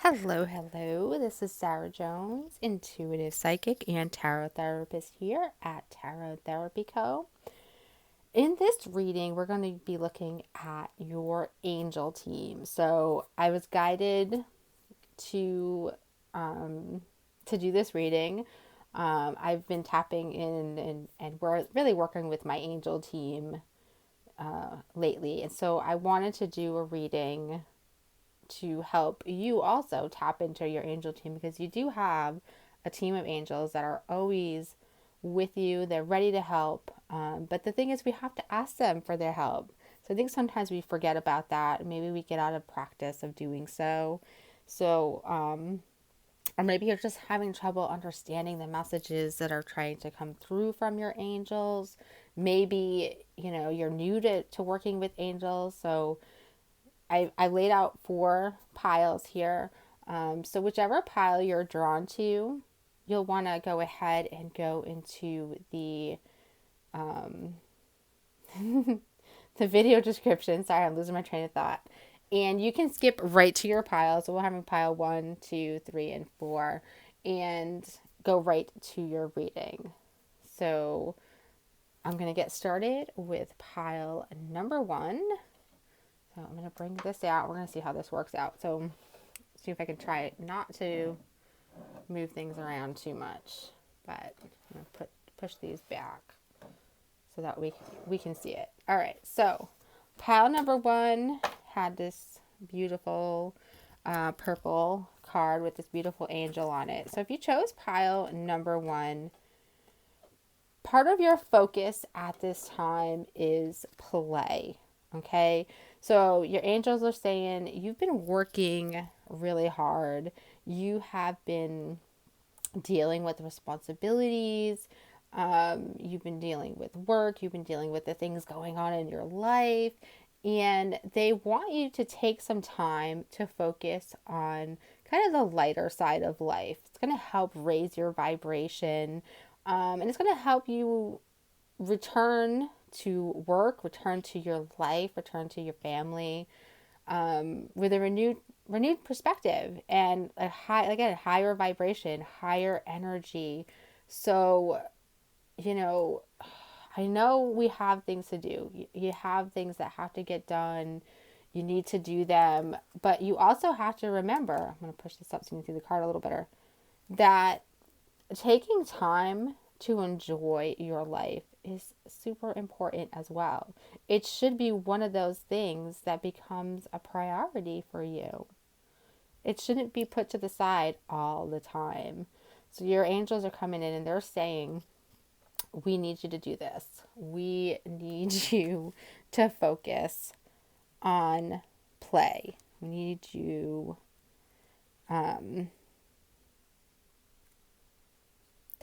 Hello, hello. This is Sarah Jones, intuitive psychic and tarot therapist here at Tarot Therapy Co. In this reading, we're going to be looking at your angel team. So, I was guided to do this reading. I've been tapping in and we're really working with my angel team lately, and so I wanted to do a reading to help you also tap into your angel team, because you do have a team of angels that are always with you. They're ready to help. But the thing is, we have to ask them for their help. So I think sometimes we forget about that. Maybe we get out of practice of doing so. Or maybe you're just having trouble understanding the messages that are trying to come through from your angels. Maybe, you're new to working with angels. So I laid out 4 piles here. So whichever pile you're drawn to, you'll want to go ahead and go into the video description. Sorry, I'm losing my train of thought. And you can skip right to your pile. So we're having pile 1, 2, 3, and 4, and go right to your reading. So I'm going to get started with pile number 1. So I'm going to bring this out. We're going to see how this works out. So see if I can try not to move things around too much. But I'm going to push these back so that we can see it. All right. So pile number 1 had this beautiful purple card with this beautiful angel on it. So if you chose pile number 1, part of your focus at this time is play. Okay, so your angels are saying you've been working really hard. You have been dealing with responsibilities. You've been dealing with work. You've been dealing with the things going on in your life. And they want you to take some time to focus on kind of the lighter side of life. It's going to help raise your vibration. And it's going to help you return to work, return to your life, return to your family, with a renewed perspective and a higher vibration, higher energy. So, I know we have things to do. You have things that have to get done. You need to do them, but you also have to remember, I'm going to push this up so you can see the card a little better, that taking time to enjoy your life is super important as well. It should be one of those things that becomes a priority for you. It shouldn't be put to the side all the time. So your angels are coming in and they're saying, we need you to do this. We need you to focus on play. We need you to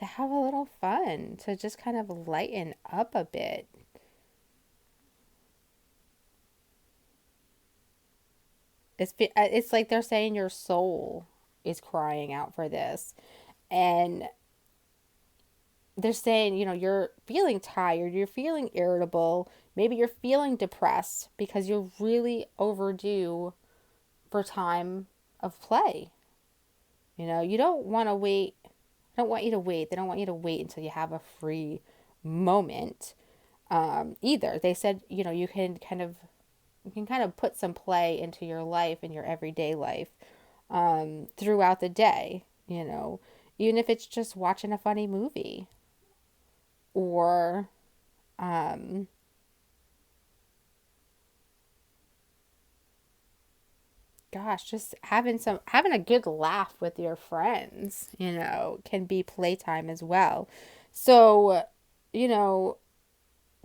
have a little fun, to just kind of lighten up a bit. It's like they're saying your soul is crying out for this. And they're saying, you're feeling tired, you're feeling irritable, maybe you're feeling depressed because you're really overdue for time of play. You don't want to wait. I don't want you to wait. They don't want you to wait until you have a free moment, either. They said, you can kind of put some play into your life, in your everyday life, throughout the day, even if it's just watching a funny movie, or just having a good laugh with your friends, can be playtime as well. So, you know,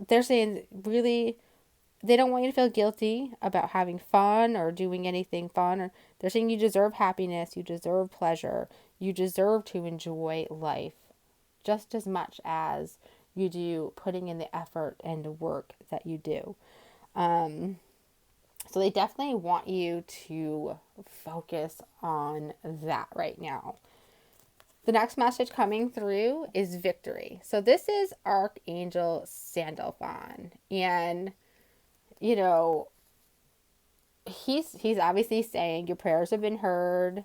they're saying really they don't want you to feel guilty about having fun or doing anything fun. Or they're saying you deserve happiness, you deserve pleasure, you deserve to enjoy life just as much as you do putting in the effort and the work that you do. So they definitely want you to focus on that right now. The next message coming through is victory. So this is Archangel Sandalphon, and you know, he's obviously saying your prayers have been heard.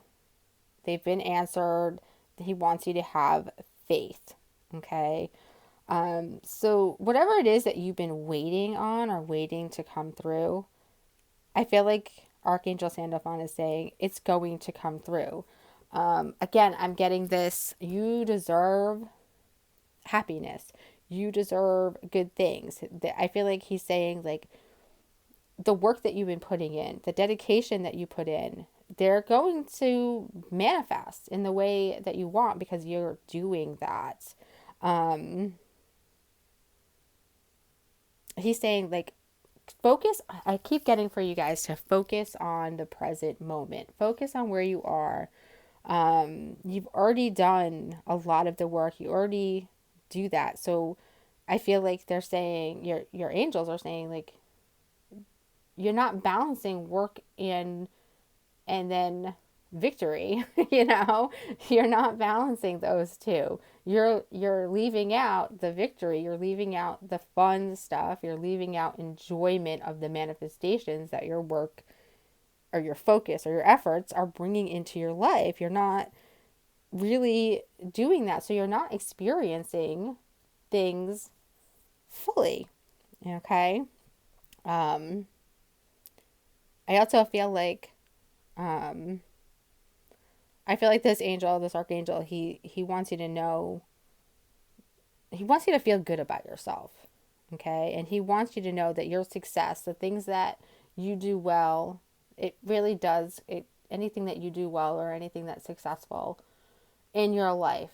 They've been answered. He wants you to have faith. Okay. So whatever it is that you've been waiting on or waiting to come through, I feel like Archangel Sandalphon is saying it's going to come through. Again, I'm getting this. You deserve happiness. You deserve good things. I feel like he's saying, like, the work that you've been putting in, the dedication that you put in, they're going to manifest in the way that you want because you're doing that. Um, he's saying, like, focus. I keep getting for you guys to focus on the present moment, focus on where you are. You've already done a lot of the work, you already do that. So I feel like they're saying, your angels are saying, like, you're not balancing work and then victory. You know, you're not balancing those two. You're leaving out the victory, you're leaving out the fun stuff, you're leaving out enjoyment of the manifestations that your work or your focus or your efforts are bringing into your life. You're not really doing that, so you're not experiencing things fully. Okay. um I also feel like, um I feel like this angel, this archangel, he wants you to know, he wants you to feel good about yourself. Okay? And he wants you to know that your success, the things that you do well, it really does, it anything that you do well or anything that's successful in your life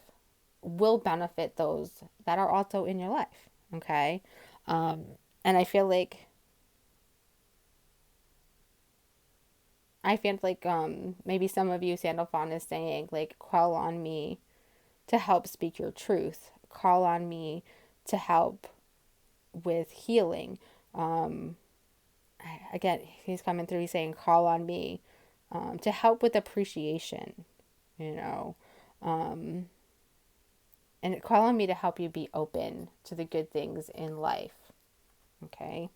will benefit those that are also in your life. Okay? Um and I feel like maybe some of you, Sandalphon is saying, like, call on me to help speak your truth. Call on me to help with healing. Um, Again, he's coming through. He's saying, call on me to help with appreciation, you know, um, and call on me to help you be open to the good things in life. Okay.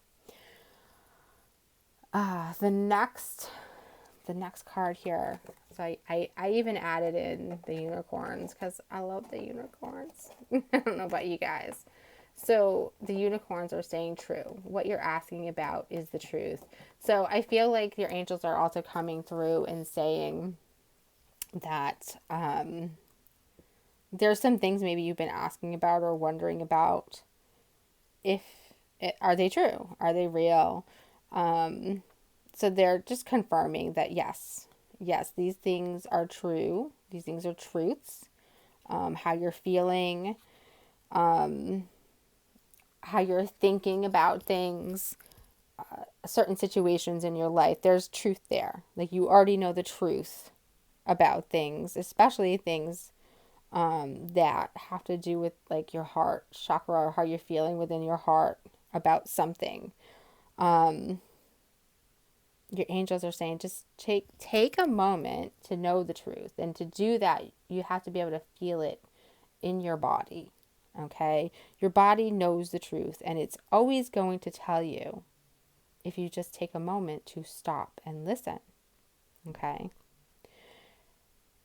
The next card here. So I even added in the unicorns because I love the unicorns. I don't know about you guys. So the unicorns are staying true. What you're asking about is the truth. So I feel like your angels are also coming through and saying that there's some things maybe you've been asking about or wondering about. If are they true? Are they real? Um, so they're just confirming that yes, these things are true. These things are truths. How you're feeling, um, how you're thinking about things, certain situations in your life, there's truth there. Like, you already know the truth about things, especially things that have to do with, like, your heart chakra or how you're feeling within your heart about something. Um, your angels are saying, just take a moment to know the truth, and to do that you have to be able to feel it in your body. Okay, your body knows the truth, and it's always going to tell you if you just take a moment to stop and listen. Okay,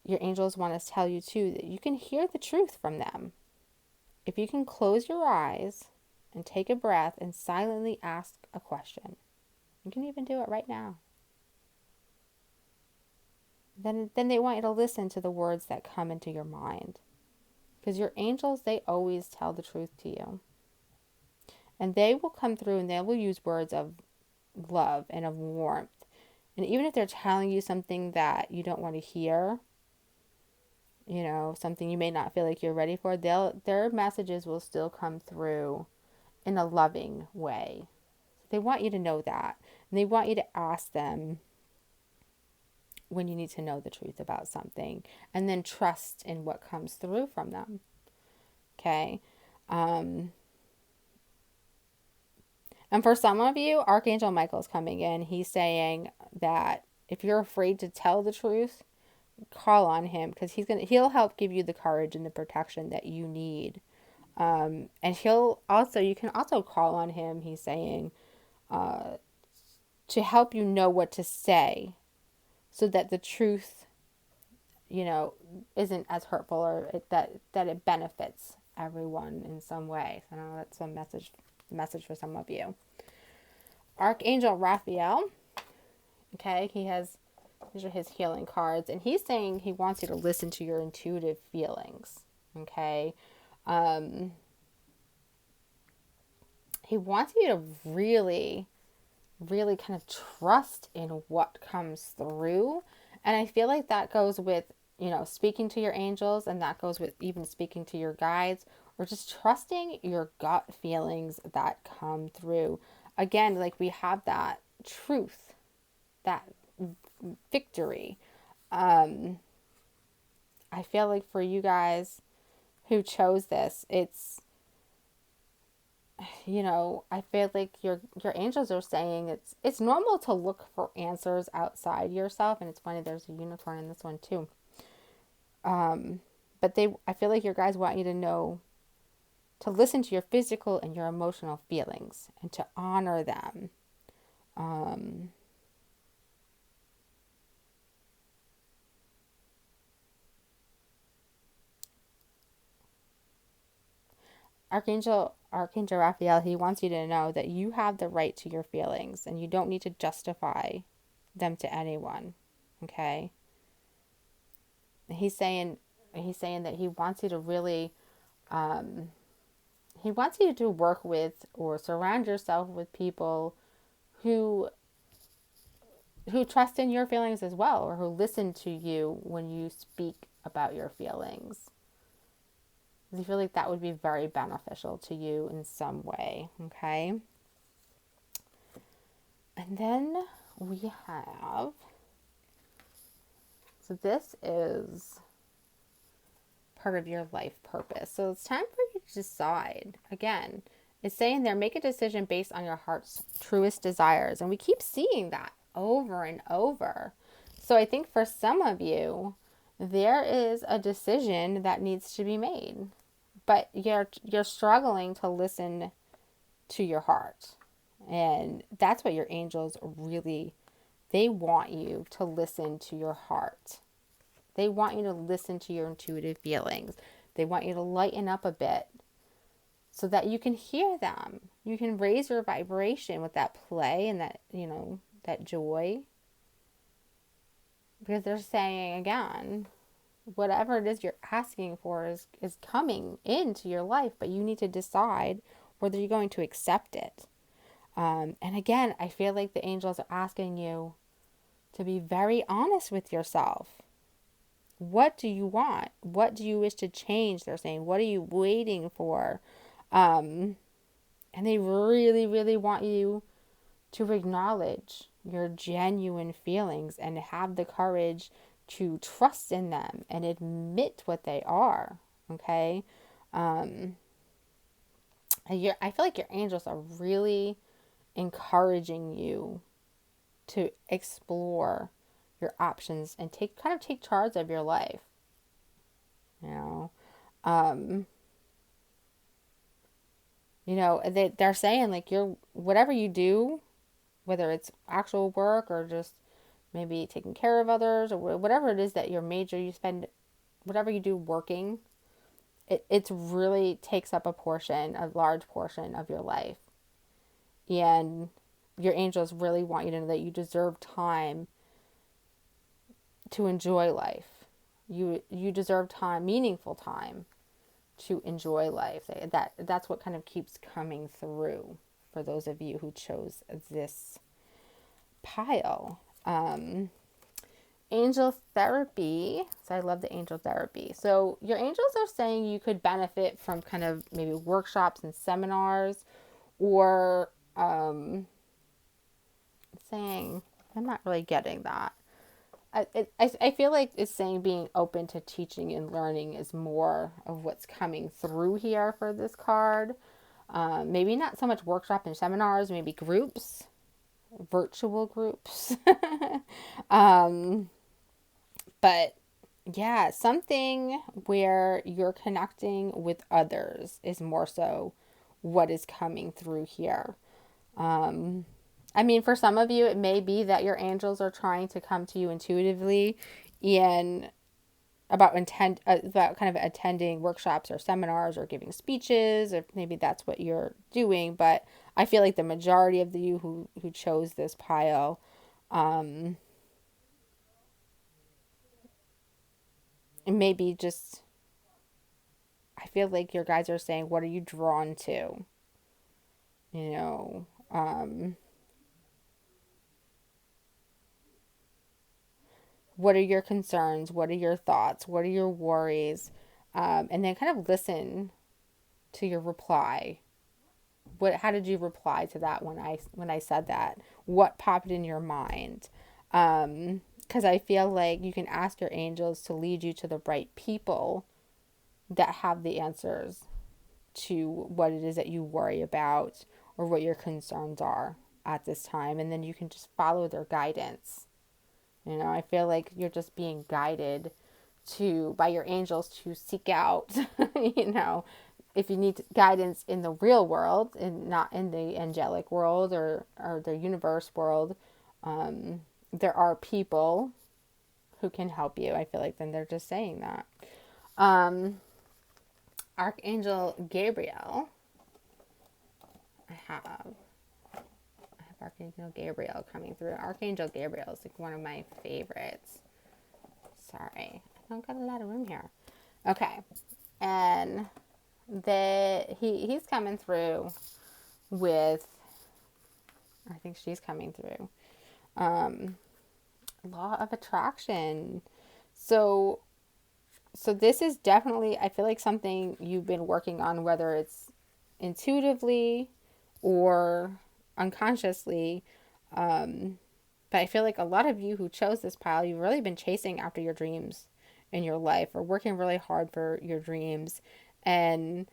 your angels want to tell you too that you can hear the truth from them if you can close your eyes and take a breath and silently ask a question. You can even do it right now. Then they want you to listen to the words that come into your mind. Because your angels, they always tell the truth to you. And they will come through and they will use words of love and of warmth. And even if they're telling you something that you don't want to hear, you know, something you may not feel like you're ready for, their messages will still come through in a loving way. They want you to know that. And they want you to ask them when you need to know the truth about something, and then trust in what comes through from them. Okay. And for some of you, Archangel Michael's coming in. He's saying that if you're afraid to tell the truth, call on him, because he'll help give you the courage and the protection that you need. And you can also call on him, he's saying, to help you know what to say so that the truth isn't as hurtful, or that it benefits everyone in some way. So I know that's a message for some of you. Archangel Raphael, okay, these are his healing cards, and he's saying he wants you to listen to your intuitive feelings, okay? He wants you to really, really kind of trust in what comes through. And I feel like that goes with, speaking to your angels, and that goes with even speaking to your guides, or just trusting your gut feelings that come through. Again, like we have that truth, that victory. I feel like for you guys who chose this, I feel like your angels are saying it's normal to look for answers outside yourself, and it's funny there's a unicorn in this one too. But I feel like your guys want you to know to listen to your physical and your emotional feelings and to honor them. Archangel Raphael, he wants you to know that you have the right to your feelings and you don't need to justify them to anyone. Okay? He's saying that he wants you to really he wants you to work with or surround yourself with people who trust in your feelings as well, or who listen to you when you speak about your feelings. I feel like that would be very beneficial to you in some way, okay? And then we have, so this is part of your life purpose. So it's time for you to decide. Again, it's saying there, make a decision based on your heart's truest desires. And we keep seeing that over and over. So I think for some of you, there is a decision that needs to be made, but you're struggling to listen to your heart. And that's what your angels really, they want you to listen to your heart. They want you to listen to your intuitive feelings. They want you to lighten up a bit so that you can hear them. You can raise your vibration with that play and that, that joy. Because they're saying, again, whatever it is you're asking for is coming into your life, but you need to decide whether you're going to accept it. And again, I feel like the angels are asking you to be very honest with yourself. What do you want? What do you wish to change? They're saying, what are you waiting for? And they really, really want you to acknowledge your genuine feelings and have the courage to trust in them and admit what they are. Okay? I feel like your angels are really encouraging you to explore your options and take charge of your life. They're saying like whatever you do, whether it's actual work or just maybe taking care of others or whatever it is that your major you spend, whatever you do working, it's really takes up a large portion of your life. And your angels really want you to know that you deserve time to enjoy life. You deserve time, meaningful time to enjoy life. That's what kind of keeps coming through for those of you who chose this pile. Angel therapy. So I love the angel therapy. So your angels are saying you could benefit from kind of maybe workshops and seminars, or saying, I'm not really getting that. I feel like it's saying being open to teaching and learning is more of what's coming through here for this card. Maybe not so much workshop and seminars, maybe groups, virtual groups. But yeah, something where you're connecting with others is more so what is coming through here. For some of you, it may be that your angels are trying to come to you intuitively and about kind of attending workshops or seminars or giving speeches, or maybe that's what you're doing. But I feel like the majority of you who chose this pile, um, maybe just, I feel like your guys are saying, what are you drawn to? You know, what are your concerns? What are your thoughts? What are your worries? And then kind of listen to your reply. How did you reply to that when I said that? What popped in your mind? Because I feel like you can ask your angels to lead you to the right people that have the answers to what it is that you worry about or what your concerns are at this time, and then you can just follow their guidance. You know, I feel like you're just being guided to by your angels to seek out, you know, if you need guidance in the real world and not in the angelic world or the universe world, there are people who can help you. I feel like then they're just saying that. Um, Archangel Gabriel, I have Archangel Gabriel coming through. Archangel Gabriel is like one of my favorites. Sorry, I don't got a lot of room here. Okay, and he's coming through with, I think she's coming through, law of attraction. So this is definitely, I feel like, something you've been working on, whether it's intuitively or unconsciously. But I feel like a lot of you who chose this pile, you've really been chasing after your dreams in your life or working really hard for your dreams. And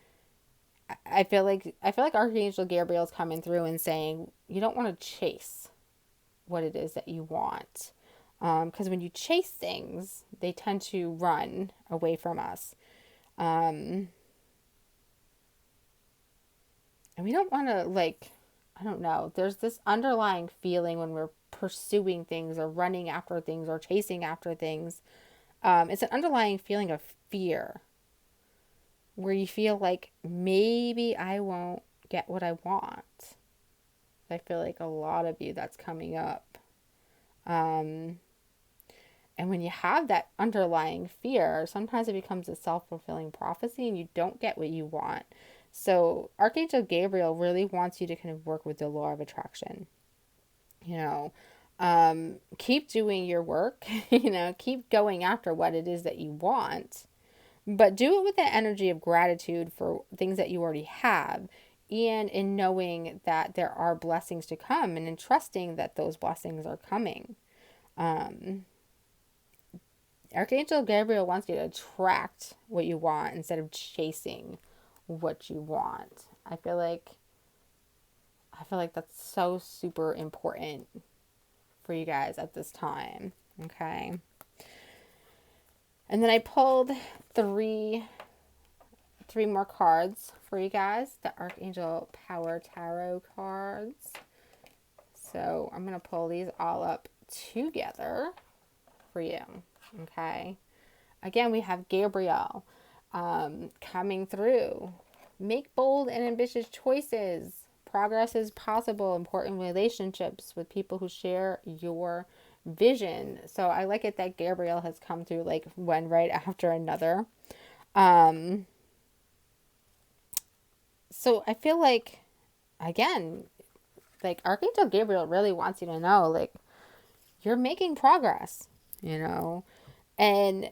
I feel like Archangel Gabriel's coming through and saying you don't want to chase what it is that you want. Because when you chase things, they tend to run away from us. Um, and we don't want to, like, I don't know, there's this underlying feeling when we're pursuing things or running after things or chasing after things. It's an underlying feeling of fear where you feel like maybe I won't get what I want. I feel like a lot of you that's coming up. Um, and when you have that underlying fear, sometimes it becomes a self-fulfilling prophecy and you don't get what you want. So Archangel Gabriel really wants you to kind of work with the law of attraction. You know, keep doing your work, you know, keep going after what it is that you want, but do it with the energy of gratitude for things that you already have, and in knowing that there are blessings to come and in trusting that those blessings are coming. Um, Archangel Gabriel wants you to attract what you want instead of chasing what you want. I feel like that's so super important for you guys at this time. Okay. And then I pulled three more cards for you guys, the Archangel Power Tarot cards. So I'm going to pull these all up together for you. Okay. Again, we have Gabriel coming through. Make bold and ambitious choices. Progress is possible. Important relationships with people who share your vision. So I like it that Gabriel has come through like one right after another. So I feel like, again, like Archangel Gabriel really wants you to know, like, you're making progress, you know, and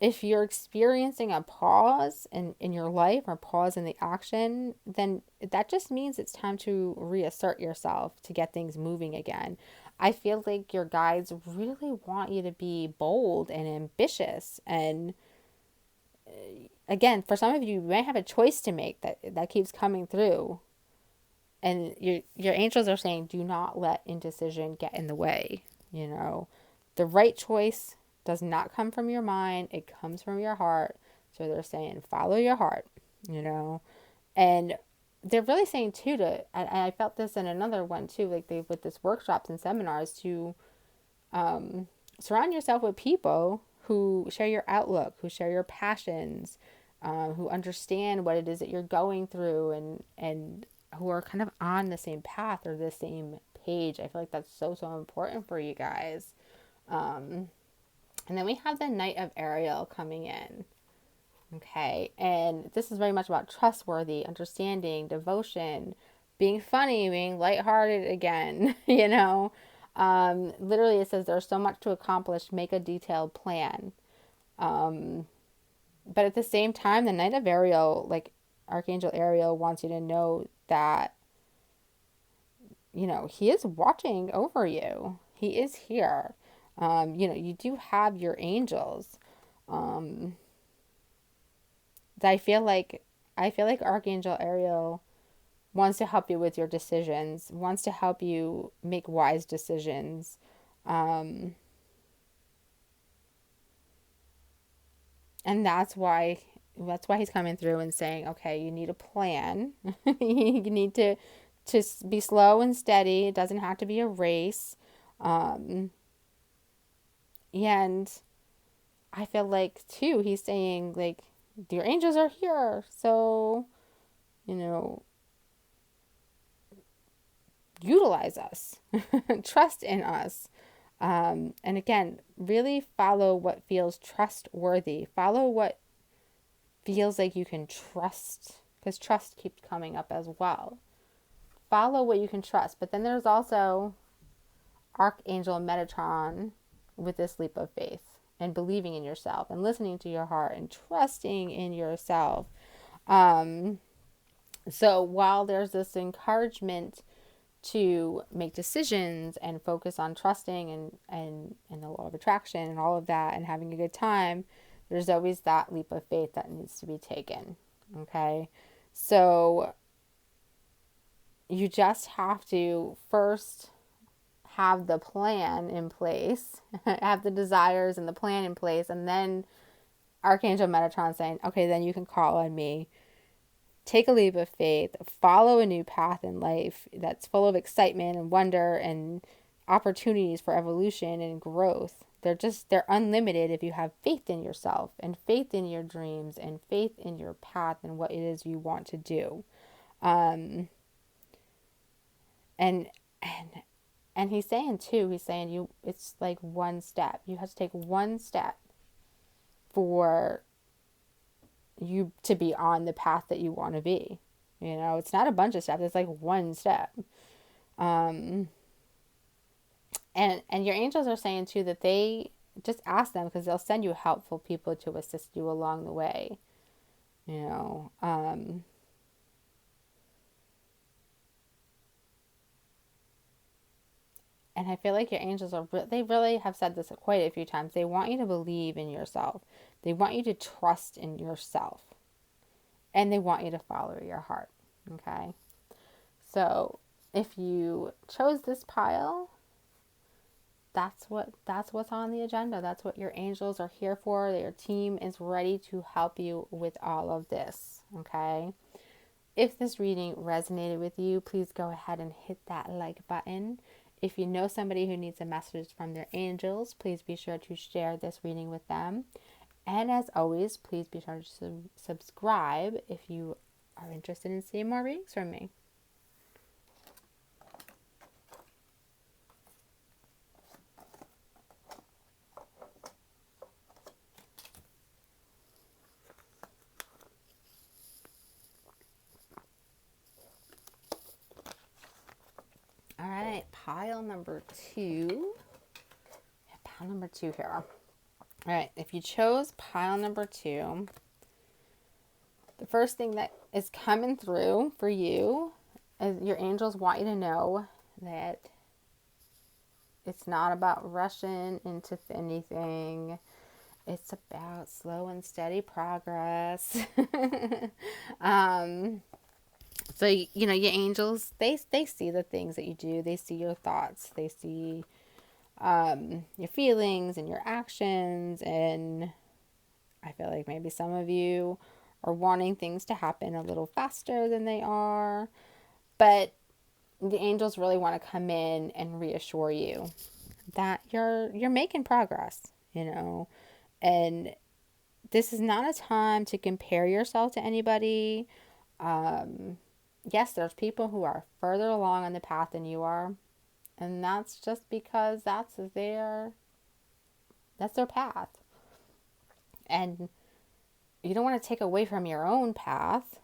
if you're experiencing a pause in your life or pause in the action, then that just means it's time to reassert yourself to get things moving again. I feel like your guides really want you to be bold and ambitious. And again, for some of you, you may have a choice to make that keeps coming through. And your angels are saying, do not let indecision get in the way. You know, the right choice does not come from your mind, it comes from your heart. So they're saying follow your heart, you know. And they're really saying too and I felt this in another one too, like they with this workshops and seminars, to surround yourself with people who share your outlook, who share your passions, who understand what it is that you're going through, and who are kind of on the same path or the same page. I feel like that's so, so important for you guys. And then we have the Knight of Ariel coming in. Okay, and this is very much about trustworthy, understanding, devotion, being funny, being lighthearted again, you know. Literally, it says there's so much to accomplish, make a detailed plan. But at the same time, the Knight of Ariel, like Archangel Ariel, wants you to know that, you know, he is watching over you. He is here. You know, you do have your angels. Um, I feel like Archangel Ariel wants to help you with your decisions, wants to help you make wise decisions. Um, and that's why he's coming through and saying, okay, you need a plan. You need to be slow and steady. It doesn't have to be a race. Um, and I feel like too, he's saying like your angels are here. So, you know, utilize us, trust in us. And again, really follow what feels trustworthy. Follow what feels like you can trust, because trust keeps coming up as well. Follow what you can trust. But then there's also Archangel Metatron with this leap of faith and believing in yourself and listening to your heart and trusting in yourself. Um, so while there's this encouragement to make decisions and focus on trusting and the law of attraction and all of that and having a good time, there's always that leap of faith that needs to be taken. Okay. So you just have to first have the plan in place, have the desires and the plan in place, and then Archangel Metatron saying, okay, then you can call on me. Take a leap of faith, follow a new path in life that's full of excitement and wonder and opportunities for evolution and growth. They're unlimited if you have faith in yourself and faith in your dreams and faith in your path and what it is you want to do. Um, and, and, and he's saying too, it's like one step. You have to take one step for you to be on the path that you want to be. You know, it's not a bunch of steps, it's like one step. And your angels are saying too that they just ask them, because they'll send you helpful people to assist you along the way. You know, and I feel like your angels they really have said this quite a few times. They want you to believe in yourself. They want you to trust in yourself. And they want you to follow your heart. Okay? So, if you chose this pile, that's what's on the agenda. That's what your angels are here for. Your team is ready to help you with all of this. Okay? If this reading resonated with you, please go ahead and hit that like button. If you know somebody who needs a message from their angels, please be sure to share this reading with them. And as always, please be sure to subscribe if you are interested in seeing more readings from me. All right, pile number 2. Pile number 2 here. All right, if you chose pile number 2, the first thing that is coming through for you is your angels want you to know that it's not about rushing into anything. It's about slow and steady progress. um, so, you know, your angels, they see the things that you do. They see your thoughts. They see your feelings and your actions. And I feel like maybe some of you are wanting things to happen a little faster than they are. But the angels really want to come in and reassure you that you're making progress, you know. And this is not a time to compare yourself to anybody. Yes, there's people who are further along on the path than you are, and that's just because that's their path. And you don't want to take away from your own path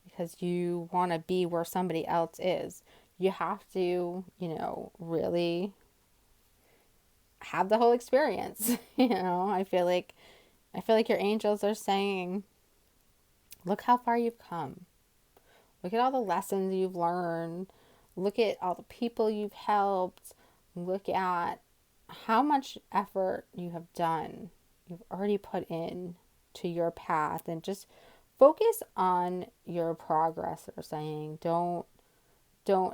because you want to be where somebody else is. You have to, really have the whole experience. I feel like your angels are saying, look how far you've come. Look at all the lessons you've learned. Look at all the people you've helped. Look at how much effort you have done. You've already put in to your path, and just focus on your progress. They're saying, don't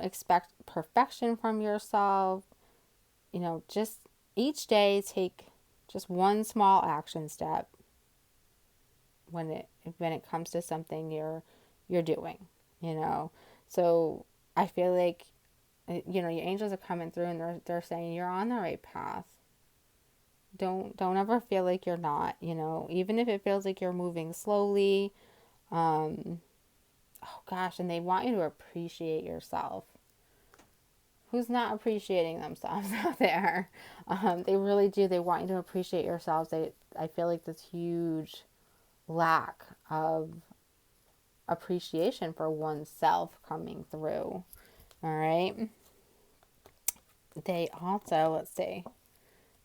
expect perfection from yourself. Just each day take just one small action step when it comes to something you're doing, So I feel like your angels are coming through, and they're saying you're on the right path. Don't ever feel like you're not, even if it feels like you're moving slowly. Oh gosh, and they want you to appreciate yourself. Who's not appreciating themselves out there? They really do. They want you to appreciate yourselves. I feel like this huge lack of appreciation for oneself coming through. All right. They also, let's see,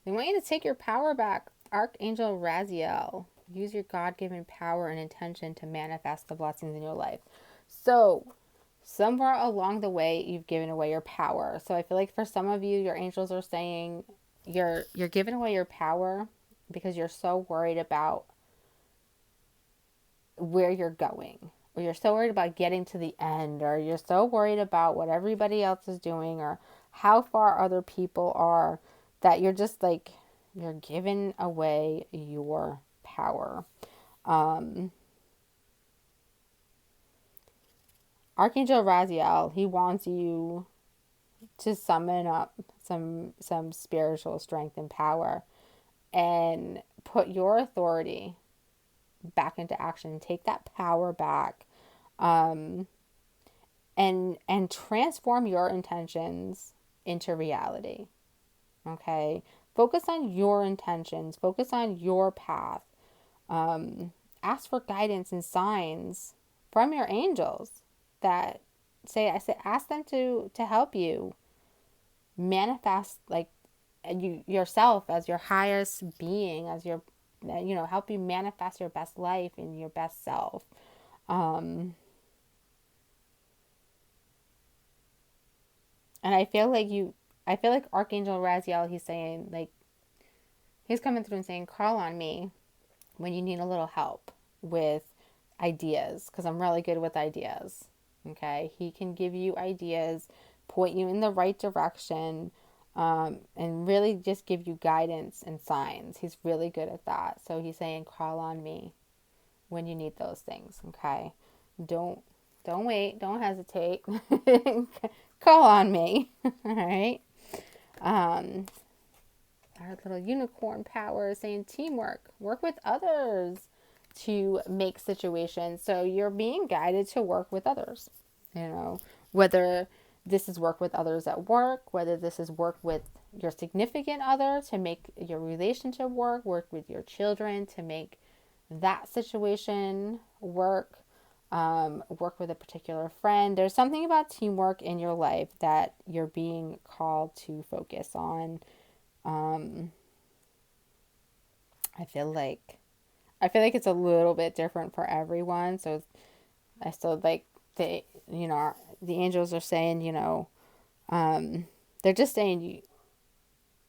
they want you to take your power back. Archangel Raziel, use your God-given power and intention to manifest the blessings in your life. So, somewhere along the way, you've given away your power. So I feel like for some of you, your angels are saying you're giving away your power because you're so worried about where you're going, or you're so worried about getting to the end, or you're so worried about what everybody else is doing, or how far other people are, that you're just like, you're giving away your power. Archangel Raziel, he wants you to summon up some spiritual strength and power, and put your authority back into action. Take that power back, and transform your intentions into reality. Okay, focus on your intentions. Focus on your path. Ask for guidance and signs from your angels that ask them to help you manifest, like, you yourself as your highest being, as your, help you manifest your best life and your best self. And I feel like Archangel Raziel, he's saying, like, he's coming through and saying, call on me when you need a little help with ideas, because I'm really good with ideas. Okay, he can give you ideas, point you in the right direction, and really just give you guidance and signs. He's really good at that. So he's saying, call on me when you need those things. Okay, don't don't wait, don't hesitate. Call on me. All right. Um, our little unicorn power is saying teamwork. Work with others to make situations. So you're being guided to work with others. Whether this is work with others at work, whether this is work with your significant other to make your relationship work with your children to make that situation work with a particular friend. There's something about teamwork in your life that you're being called to focus on. I feel like it's a little bit different for everyone. So I still like the angels are saying, they're just saying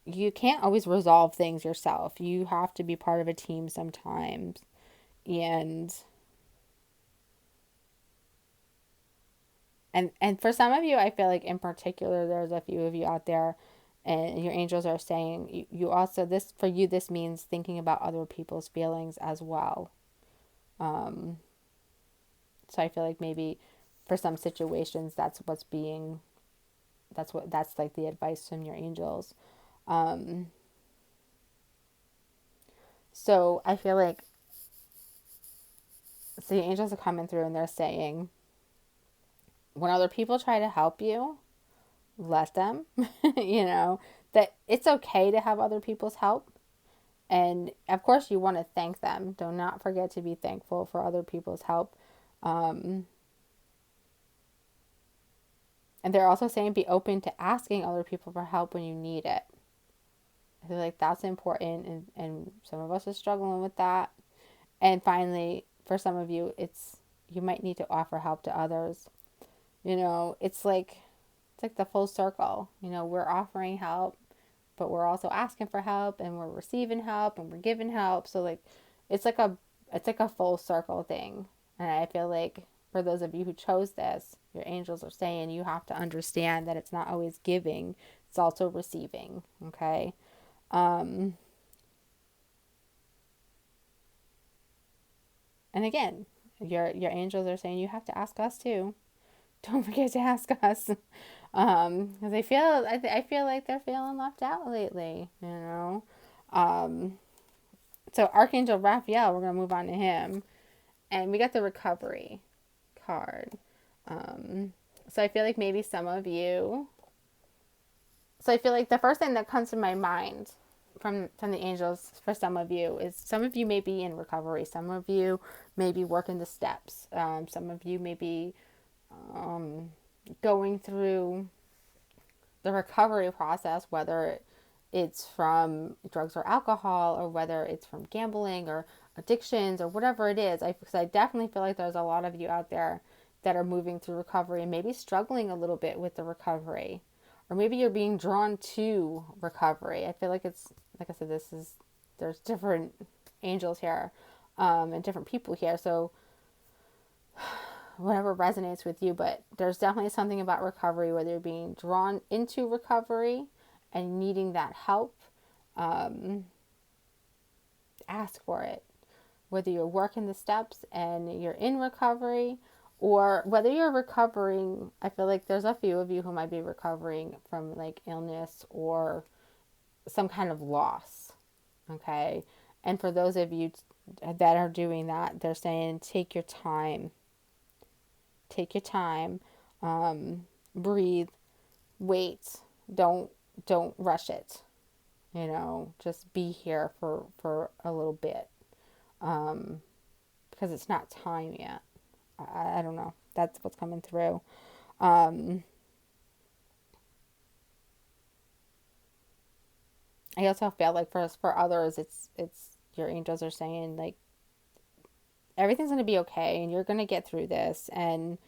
you can't always resolve things yourself. You have to be part of a team sometimes. And and for some of you, I feel like in particular, there's a few of you out there, and your angels are saying you also, this for you, this means thinking about other people's feelings as well. So I feel like maybe for some situations, that's like the advice from your angels. So I feel like, so the angels are coming through and they're saying, when other people try to help you, let them, you know, that it's okay to have other people's help. And of course, you want to thank them. Do not forget to be thankful for other people's help. Um, and they're also saying be open to asking other people for help when you need it. I feel like that's important. And some of us are struggling with that. And finally, for some of you, you might need to offer help to others. You know, it's like the full circle. You know, we're offering help, but we're also asking for help, and we're receiving help, and we're giving help. So like it's like a it's like a full circle thing. And I feel like for those of you who chose this, your angels are saying you have to understand that it's not always giving, it's also receiving. Okay. um and again, your angels are saying you have to ask us too. Don't forget to ask us. Because I feel like they're feeling left out lately, you know. So Archangel Raphael, we're gonna move on to him, and we got the recovery card. So I feel like maybe some of you. So I feel like the first thing that comes to my mind from the angels for some of you is some of you may be in recovery. Some of you may be working the steps. Some of you may be going through the recovery process, whether it's from drugs or alcohol, or whether it's from gambling or addictions or whatever it is. Because I definitely feel like there's a lot of you out there that are moving through recovery and maybe struggling a little bit with the recovery. Or maybe you're being drawn to recovery. I feel like it's, like I said, there's different angels here, and different people here. So whatever resonates with you, but there's definitely something about recovery, whether you're being drawn into recovery and needing that help. Ask for it. Whether you're working the steps and you're in recovery, or whether you're recovering, I feel like there's a few of you who might be recovering from like illness or some kind of loss. Okay. And for those of you that are doing that, they're saying take your time. Take your time. Breathe. Wait. Don't rush it. You know, just be here for a little bit, because it's not time yet. I don't know. That's what's coming through. I also feel like for others, it's your angels are saying like everything's gonna be okay, and you're gonna get through this, and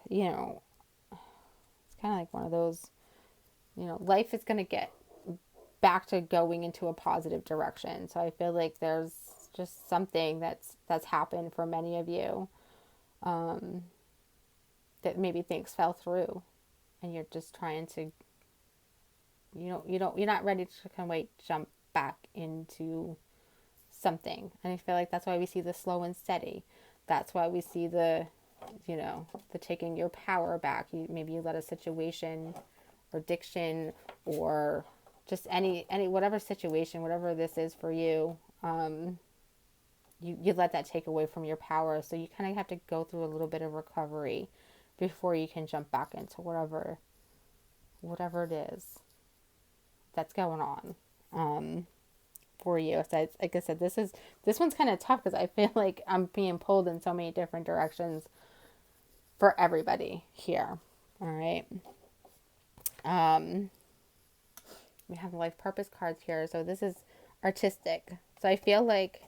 you know it's kind of like one of those, life is gonna get back to going into a positive direction. So I feel like there's just something that's happened for many of you, that maybe things fell through, and you're just trying to, you're not ready to kind of like jump back into something. And I feel like that's why we see the slow and steady. That's why we see the taking your power back. Maybe you let a situation or addiction or just any whatever situation, whatever this is for you, you let that take away from your power. So you kind of have to go through a little bit of recovery before you can jump back into whatever it is that's going on, for you. So like I said, this one's kind of tough because I feel like I'm being pulled in so many different directions for everybody here. All right. We have life purpose cards here. So this is artistic. So I feel like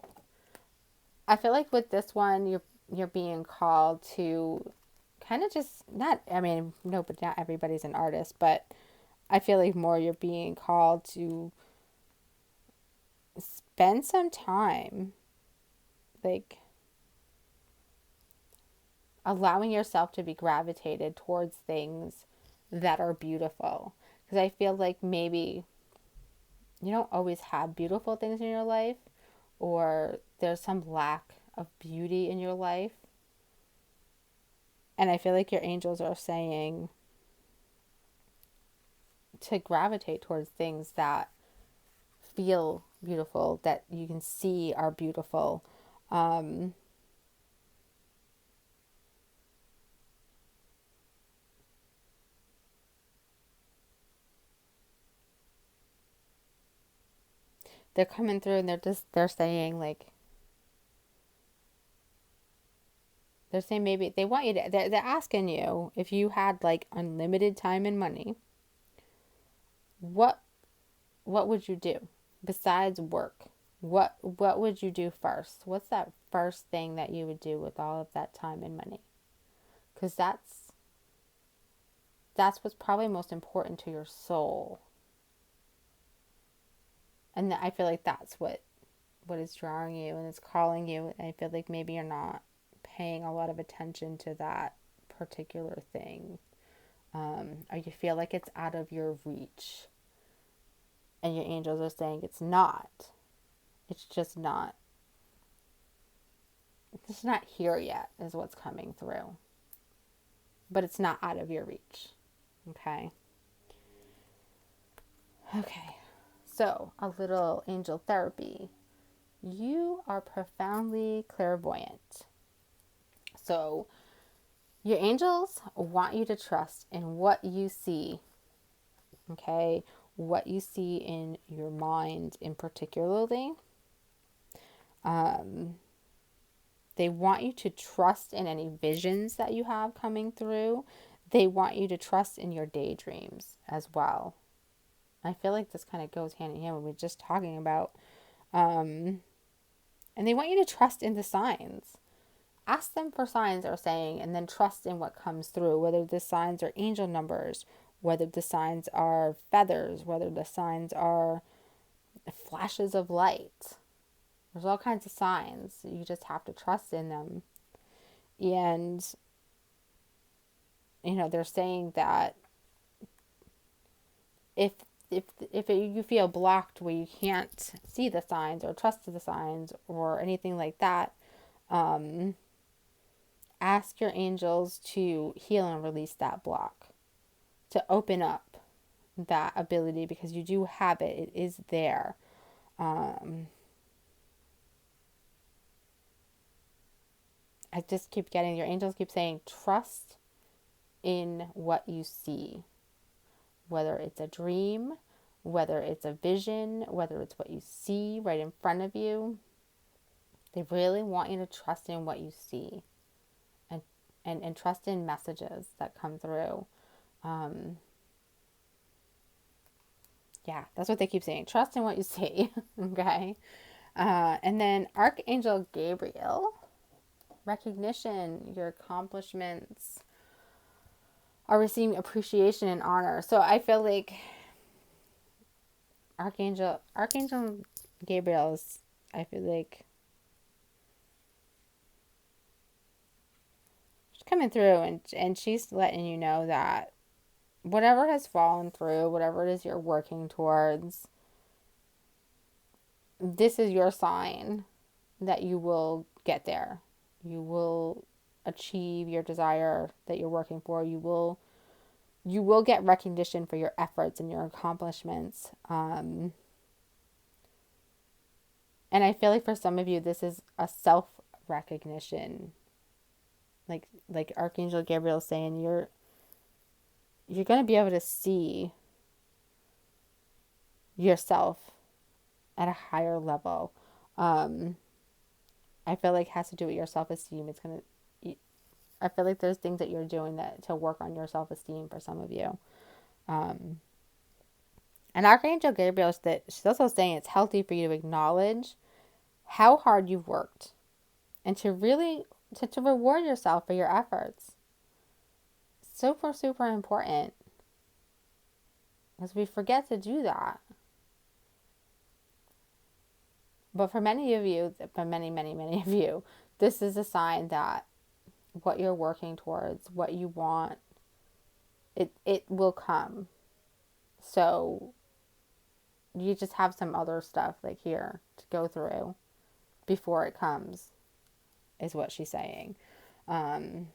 with this one, you're being called to kind of just not. I mean, no, but not everybody's an artist, but I feel like more you're being called to spend some time, like allowing yourself to be gravitated towards things that are beautiful. Because I feel like maybe you don't always have beautiful things in your life, or there's some lack of beauty in your life. And I feel like your angels are saying to gravitate towards things that feel beautiful, that you can see are beautiful. Um, they're coming through and they're saying like, they're saying maybe they want you to, they're asking you if you had like unlimited time and money, what what would you do besides work? What would you do first? What's that first thing that you would do with all of that time and money? Because that's what's probably most important to your soul. And I feel like that's what is drawing you and is calling you. I feel like maybe you're not paying a lot of attention to that particular thing, or you feel like it's out of your reach, and your angels are saying it's not. It's just not. It's not here yet, is what's coming through. But it's not out of your reach. Okay. Okay. So, a little angel therapy. You are profoundly clairvoyant. So, your angels want you to trust in what you see, okay? What you see in your mind in particularly. They want you to trust in any visions that you have coming through. They want you to trust in your daydreams as well. I feel like this kind of goes hand in hand with what we were just talking about. And they want you to trust in the signs. Ask them for signs they're saying, and then trust in what comes through, whether the signs are angel numbers, whether the signs are feathers, whether the signs are flashes of light. There's all kinds of signs. You just have to trust in them. And, they're saying that if you feel blocked where you can't see the signs or trust the signs or anything like that, ask your angels to heal and release that block, to open up that ability, because you do have it. It is there. I just keep getting, your angels keep saying, trust in what you see, whether it's a dream, whether it's a vision, whether it's what you see right in front of you. They really want you to trust in what you see, and trust in messages that come through. Yeah, that's what they keep saying. Trust in what you see. Okay. And then Archangel Gabriel, recognition, your accomplishments are receiving appreciation and honor. So I feel like Archangel Gabriel is, I feel like, she's coming through, and she's letting you know that whatever has fallen through, whatever it is you're working towards, this is your sign that you will get there. You will achieve your desire that you're working for. You will get recognition for your efforts and your accomplishments. And I feel like for some of you, this is a self recognition. Like Archangel Gabriel is saying, you're going to be able to see yourself at a higher level. I feel like it has to do with your self-esteem. I feel like there's things that you're doing that to work on your self-esteem for some of you. And Archangel Gabriel, she's also saying it's healthy for you to acknowledge how hard you've worked, and to really to reward yourself for your efforts. Super, super important, because we forget to do that. But for many of you, for many, many, many of you, this is a sign that what you're working towards, what you want, it will come. So you just have some other stuff like here to go through before it comes, is what she's saying. And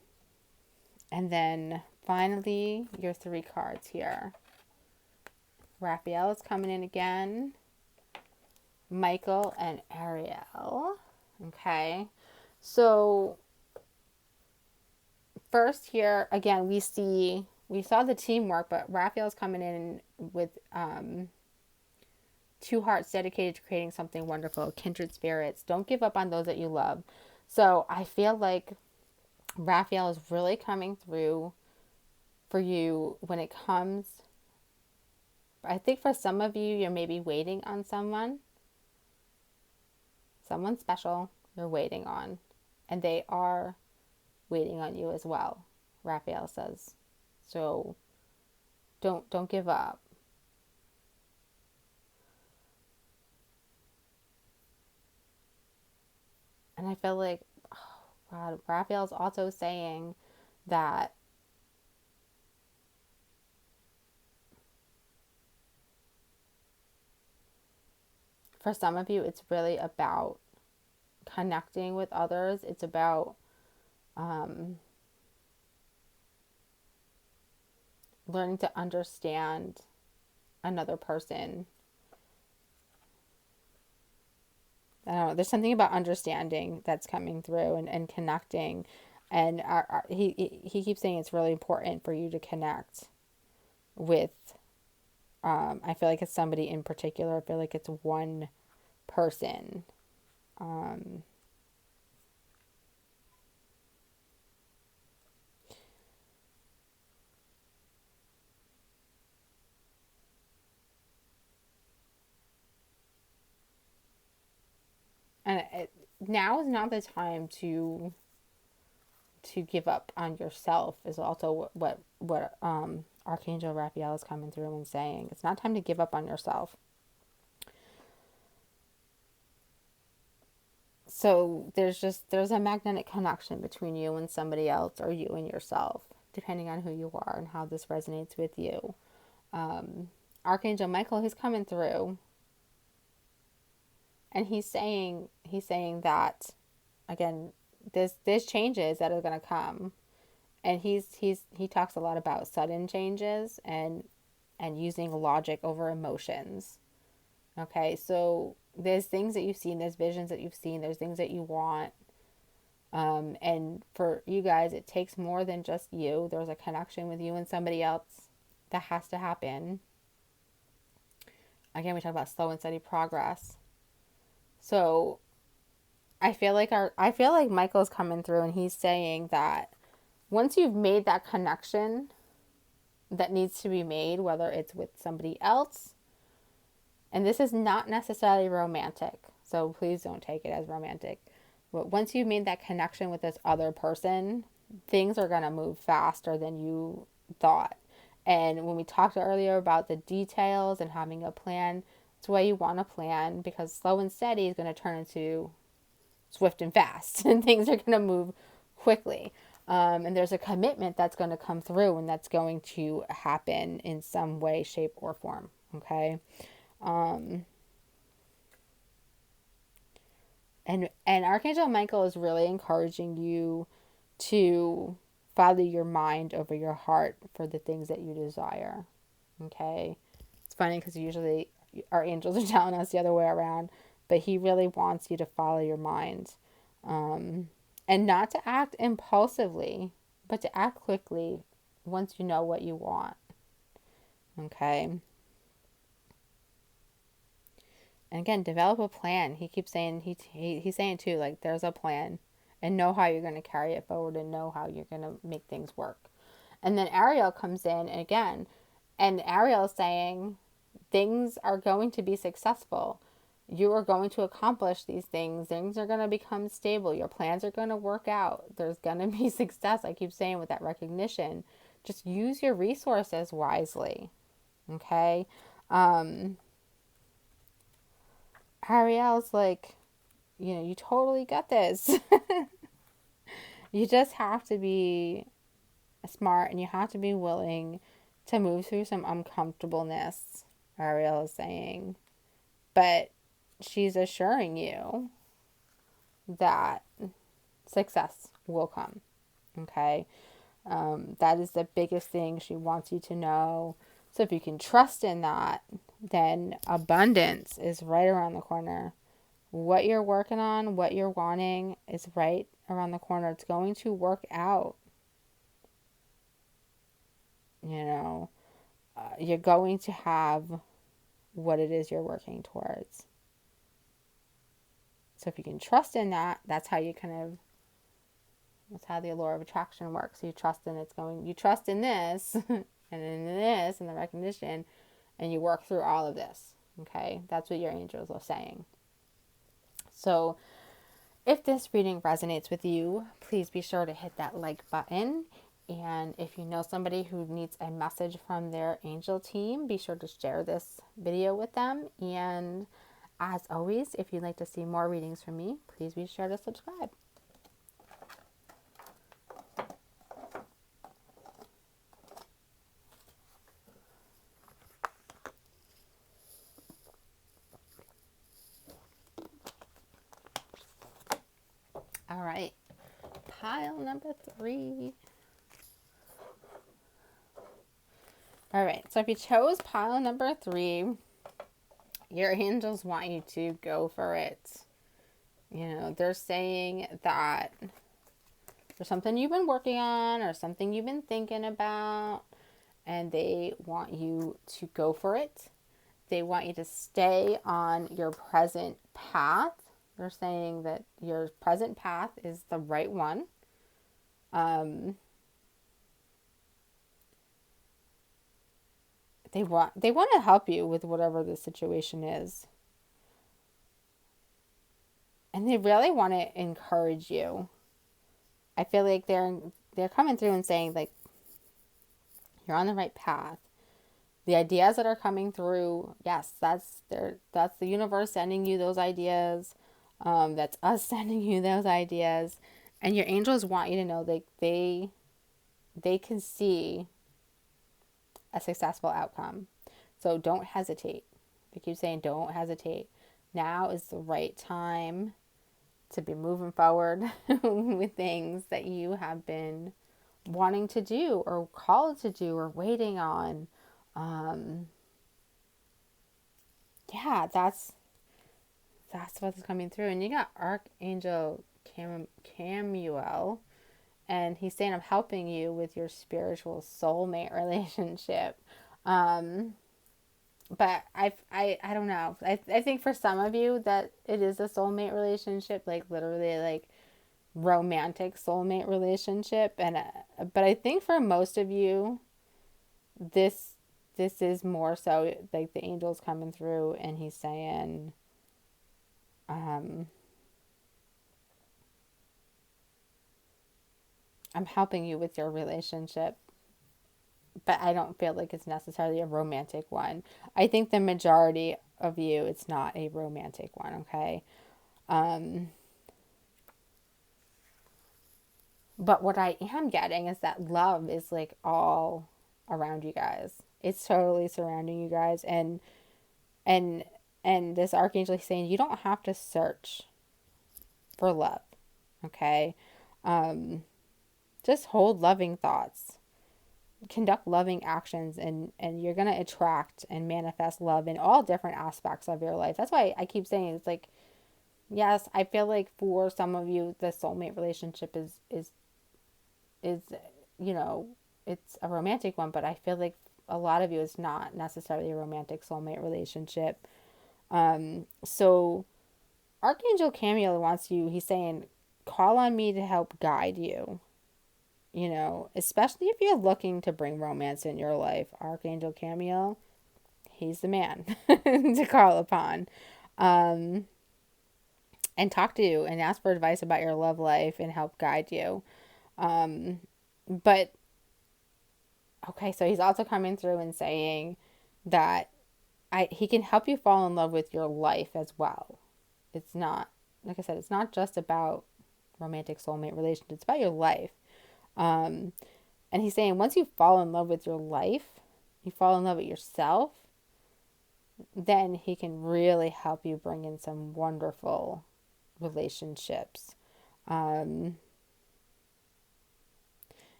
then finally, your 3 cards here. Raphael is coming in again. Michael and Ariel. Okay. So first here, again, we saw the teamwork, but Raphael's coming in with two hearts dedicated to creating something wonderful, kindred spirits. Don't give up on those that you love. So I feel like Raphael is really coming through for you when it comes. I think for some of you, you're maybe waiting on someone special you're waiting on, and they are waiting on you as well, Raphael says. So don't give up. And I feel like, oh God, Raphael's also saying that for some of you, it's really about connecting with others. It's about learning to understand another person. I don't know. There's something about understanding that's coming through and connecting. And he keeps saying it's really important for you to connect with, I feel like it's somebody in particular. I feel like it's one person. And now is not the time to give up on yourself is also what Archangel Raphael is coming through and saying. It's not time to give up on yourself. So there's a magnetic connection between you and somebody else, or you and yourself, depending on who you are and how this resonates with you. Archangel Michael, he's coming through, and he's saying that again, there's changes that are going to come, and he talks a lot about sudden changes and using logic over emotions. Okay, so there's things that you've seen, there's visions that you've seen, there's things that you want. And for you guys, it takes more than just you. There's a connection with you and somebody else that has to happen. Again, we talk about slow and steady progress. So I feel like Michael's coming through and he's saying that once you've made that connection that needs to be made, whether it's with somebody else, and this is not necessarily romantic, so please don't take it as romantic. But once you've made that connection with this other person, things are going to move faster than you thought. And when we talked earlier about the details and having a plan, it's why you want a plan, because slow and steady is going to turn into swift and fast, and things are going to move quickly. And there's a commitment that's going to come through, and that's going to happen in some way, shape, or form. Okay. And Archangel Michael is really encouraging you to follow your mind over your heart for the things that you desire. Okay. It's funny because usually our angels are telling us the other way around, but he really wants you to follow your mind, and not to act impulsively, but to act quickly once you know what you want. Okay. And again, develop a plan. He keeps saying, he's saying too, like, there's a plan, and know how you're going to carry it forward, and know how you're going to make things work. And then Ariel comes in again, and Ariel is saying things are going to be successful. You are going to accomplish these things. Things are going to become stable. Your plans are going to work out. There's going to be success. I keep saying with that recognition, just use your resources wisely. Okay. Ariel's like, you totally got this. You just have to be smart, and you have to be willing to move through some uncomfortableness, Ariel is saying. But she's assuring you that success will come. Okay. That is the biggest thing she wants you to know. So if you can trust in that, then abundance is right around the corner. What you're working on, what you're wanting is right around the corner. It's going to work out. You know, you're going to have what it is you're working towards. So if you can trust in that, that's how you that's how the law of attraction works. You trust in you trust in this and in this and the recognition, and you work through all of this. Okay, that's what your angels are saying. So if this reading resonates with you, please be sure to hit that like button. And if you know somebody who needs a message from their angel team, be sure to share this video with them. And as always, if you'd like to see more readings from me, please be sure to subscribe. All right, pile number 3. All right, so if you chose pile number 3, your angels want you to go for it. You know, they're saying that there's something you've been working on or something you've been thinking about, and they want you to go for it. They want you to stay on your present path. They're saying that your present path is the right one. They want to help you with whatever the situation is. And they really want to encourage you. I feel like they're coming through and saying, like, you're on the right path. The ideas that are coming through, yes, that's the universe sending you those ideas. That's us sending you those ideas. And your angels want you to know that they can see a successful outcome. So don't hesitate. I keep saying don't hesitate. Now is the right time to be moving forward with things that you have been wanting to do or called to do or waiting on. Yeah, that's what's coming through. And you got Archangel Camuel, and he's saying, I'm helping you with your spiritual soulmate relationship. But I don't know. I think for some of you that it is a soulmate relationship, like literally like romantic soulmate relationship. And but I think for most of you, this is more so like the angel's coming through and he's saying, I'm helping you with your relationship, but I don't feel like it's necessarily a romantic one. I think the majority of you, it's not a romantic one, okay? But what I am getting is that love is like all around you guys. It's totally surrounding you guys, and and this archangel is saying you don't have to search for love, okay? Just hold loving thoughts, conduct loving actions, and you're going to attract and manifest love in all different aspects of your life. That's why I keep saying it's like, yes, I feel like for some of you the soulmate relationship is you know, it's a romantic one, but I feel like a lot of you is not necessarily a romantic soulmate relationship. So Archangel Camiel wants you, he's saying, call on me to help guide you. You know, especially if you're looking to bring romance in your life. Archangel Camiel, he's the man to call upon. And talk to you and ask for advice about your love life and help guide you. But, okay, so he's also coming through and saying that he can help you fall in love with your life as well. It's not, like I said, it's not just about romantic soulmate relationship. It's about your life. And he's saying once you fall in love with your life, you fall in love with yourself, then he can really help you bring in some wonderful relationships. And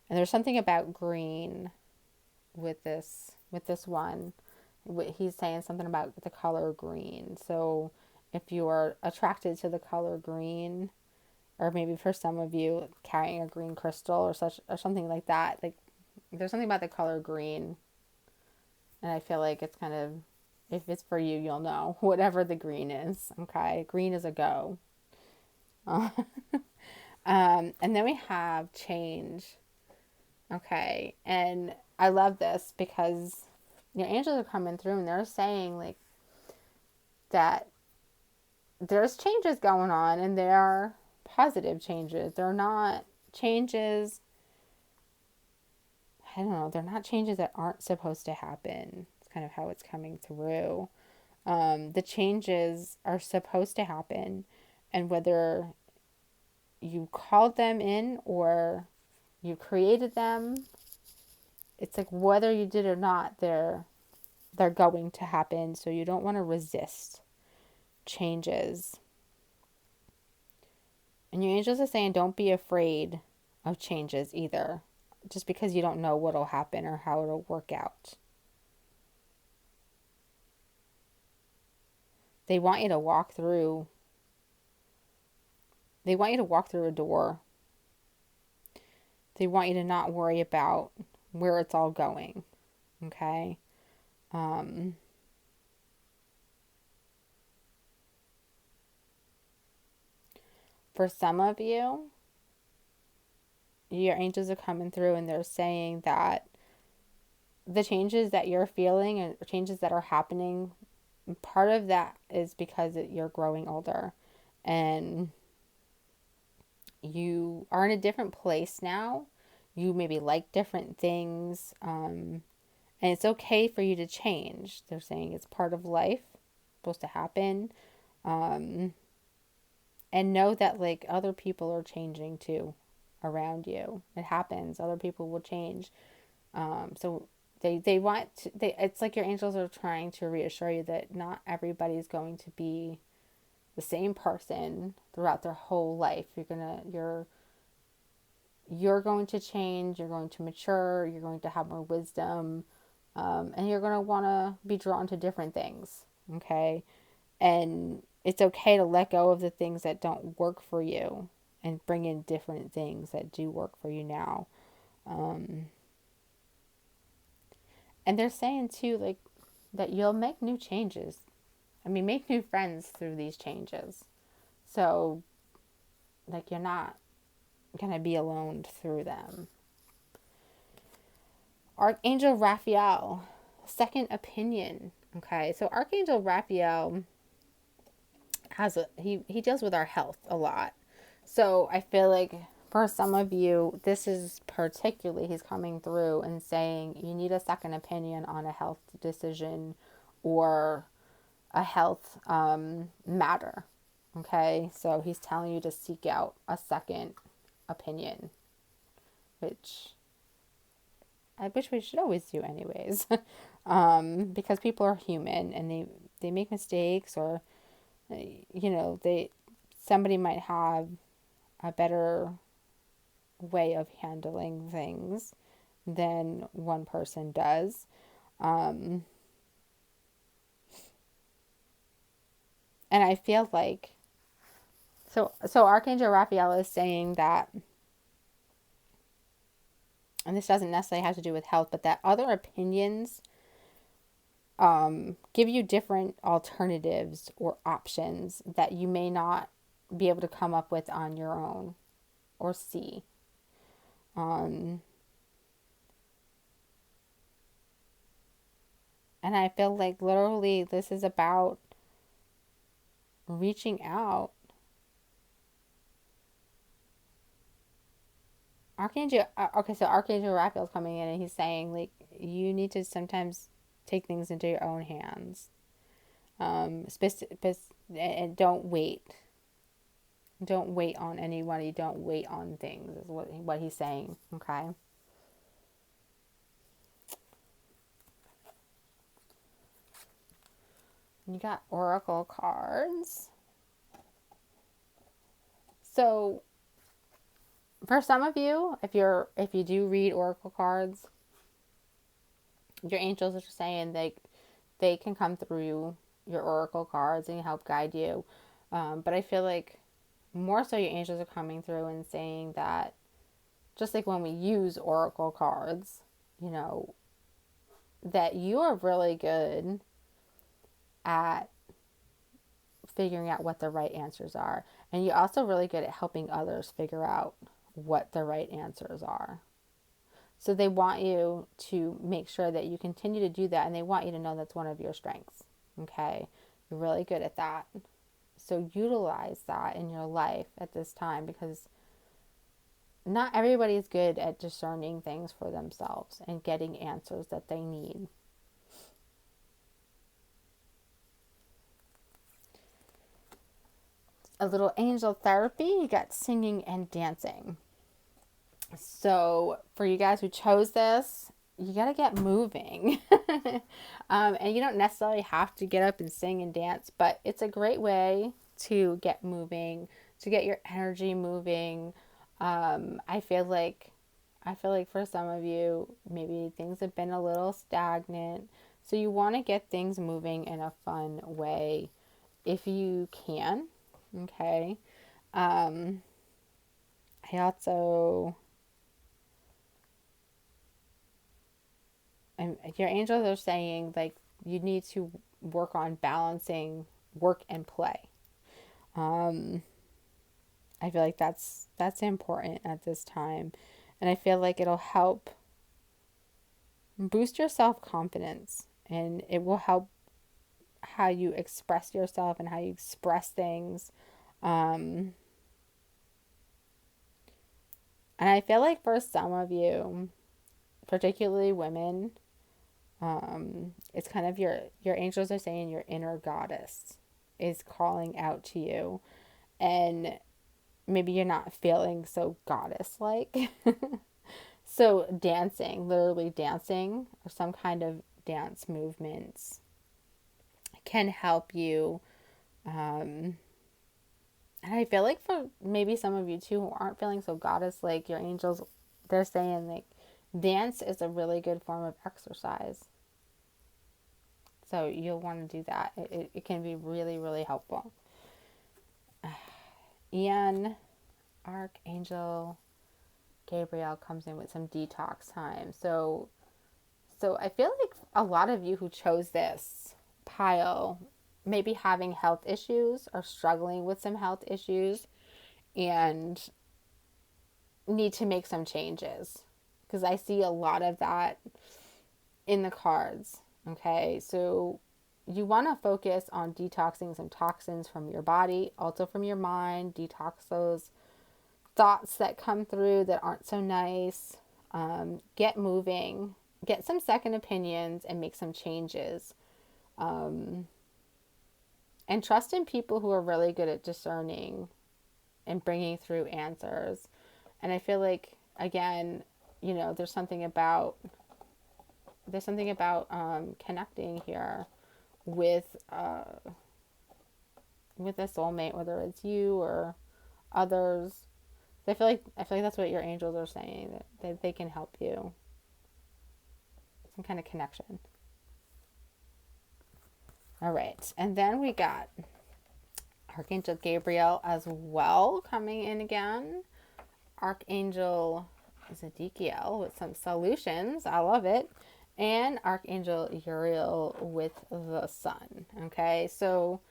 there's something about green with this one He's saying something about the color green. So if you are attracted to the color green, or maybe for some of you carrying a green crystal or such or something like that, like there's something about the color green, and I feel like it's kind of, if it's for you, you'll know whatever the green is. Okay, green is a go. And then we have change. Okay, and I love this because your angels are coming through and they're saying like that there's changes going on, and they are positive changes. They're not changes, I don't know, they're not changes that aren't supposed to happen. It's kind of how it's coming through. The changes are supposed to happen, and whether you called them in or you created them, it's like whether you did or not, they're going to happen. So you don't want to resist changes. And your angels are saying don't be afraid of changes either, just because you don't know what'll happen or how it'll work out. They want you to walk through They want you to walk through a door. They want you to not worry about where it's all going. Okay? Um, for some of you, your angels are coming through and they're saying that the changes that you're feeling and changes that are happening, part of that is because you're growing older and you are in a different place now. You maybe like different things, and it's okay for you to change. They're saying it's part of life, supposed to happen. Um, and know that like other people are changing too around you. It happens. Other people will change. So they want to, it's like your angels are trying to reassure you that not everybody's going to be the same person throughout their whole life. You're going to change, you're going to mature, you're going to have more wisdom, and you're going to want to be drawn to different things. Okay, and it's okay to let go of the things that don't work for you and bring in different things that do work for you now. um, and they're saying too, like, that you'll make new changes. I mean, make new friends through these changes. So like, you're not gonna be alone through them. Archangel Raphael, second opinion. Okay, so Archangel Raphael he deals with our health a lot. So I feel like for some of you, this is particularly, he's coming through and saying you need a second opinion on a health decision or a health matter. Okay, so he's telling you to seek out a second opinion, which I wish we should always do anyways. Because people are human and they make mistakes, or somebody might have a better way of handling things than one person does. And I feel like, so Archangel Raphael is saying that, and this doesn't necessarily have to do with health, but that other opinions give you different alternatives or options that you may not be able to come up with on your own or see. And I feel like literally this is about reaching out. So Archangel Raphael's coming in and he's saying, like, you need to sometimes take things into your own hands. And don't wait. Don't wait on anybody. Don't wait on things, is what he's saying. Okay. You got oracle cards. So for some of you, if you do read oracle cards, your angels are saying, like, they can come through your oracle cards and help guide you. But I feel like more so your angels are coming through and saying that just like when we use oracle cards, you know, that you are really good at figuring out what the right answers are. And you're also really good at helping others figure out what the right answers are. So they want you to make sure that you continue to do that, and they want you to know that's one of your strengths. Okay? You're really good at that. So utilize that in your life at this time, because not everybody is good at discerning things for themselves and getting answers that they need. A little angel therapy, you got singing and dancing. So for you guys who chose this, you got to get moving. And you don't necessarily have to get up and sing and dance, but it's a great way to get moving, to get your energy moving. I feel like for some of you, maybe things have been a little stagnant. So you want to get things moving in a fun way if you can. Okay. I also, and your angels are saying like you need to work on balancing work and play. Um, I feel like that's important at this time, and I feel like it'll help boost your self confidence, and it will help how you express yourself and how you express things. Um, and I feel like for some of you, particularly women, it's kind of your angels are saying your inner goddess is calling out to you, and maybe you're not feeling so goddess like. So dancing, literally dancing, or some kind of dance movements can help you. And I feel like for maybe some of you too who aren't feeling so goddess like, your angels, they're saying like dance is a really good form of exercise. So you'll want to do that. It can be really, really helpful. And Archangel Gabriel comes in with some detox time. So I feel like a lot of you who chose this pile may be having health issues or struggling with some health issues and need to make some changes, because I see a lot of that in the cards. Okay, so you want to focus on detoxing some toxins from your body, also from your mind. Detox those thoughts that come through that aren't so nice. Get moving, get some second opinions, and make some changes. And trust in people who are really good at discerning and bringing through answers. And I feel like, again, you know, there's something about connecting here with a soulmate, whether it's you or others. I feel like that's what your angels are saying, that they can help you. Some kind of connection. All right, and then we got Archangel Gabriel as well coming in again. Archangel Zedekiel with some solutions. I love it. And Archangel Uriel with the sun. Okay, so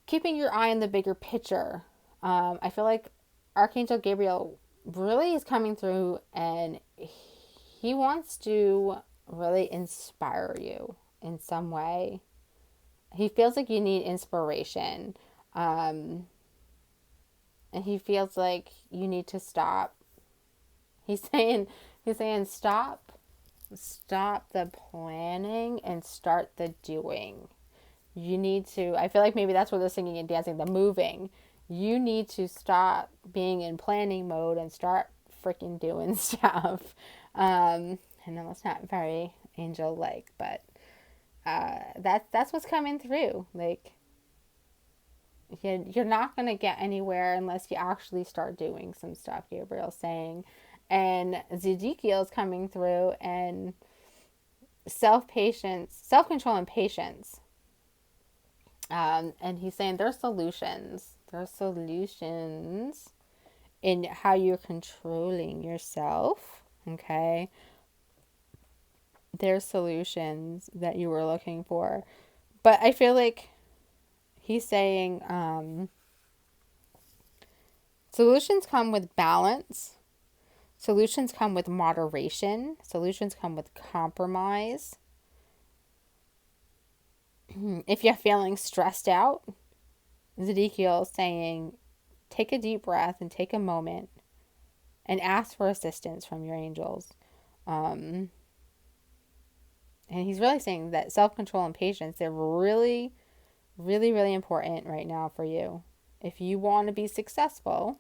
keeping your eye on the bigger picture. I feel like Archangel Gabriel really is coming through, and he wants to really inspire you in some way. He feels like you need inspiration. And he feels like you need to stop. He's saying stop the planning and start the doing. You need to, I feel like maybe that's what they're singing and dancing, the moving. You need to stop being in planning mode and start freaking doing stuff. I know it's not very angel-like, but that's what's coming through. Like, you're not going to get anywhere unless you actually start doing some stuff, Gabriel's saying. And Zedekiel's coming through, and self-control and patience. And he's saying there's solutions. There's solutions in how you're controlling yourself. Okay. There's solutions that you were looking for. But I feel like he's saying solutions come with balance. Solutions come with moderation. Solutions come with compromise. If you're feeling stressed out, Zedekiel is saying take a deep breath and take a moment and ask for assistance from your angels. And he's really saying that self-control and patience, they're really, really, really important right now for you. If you want to be successful,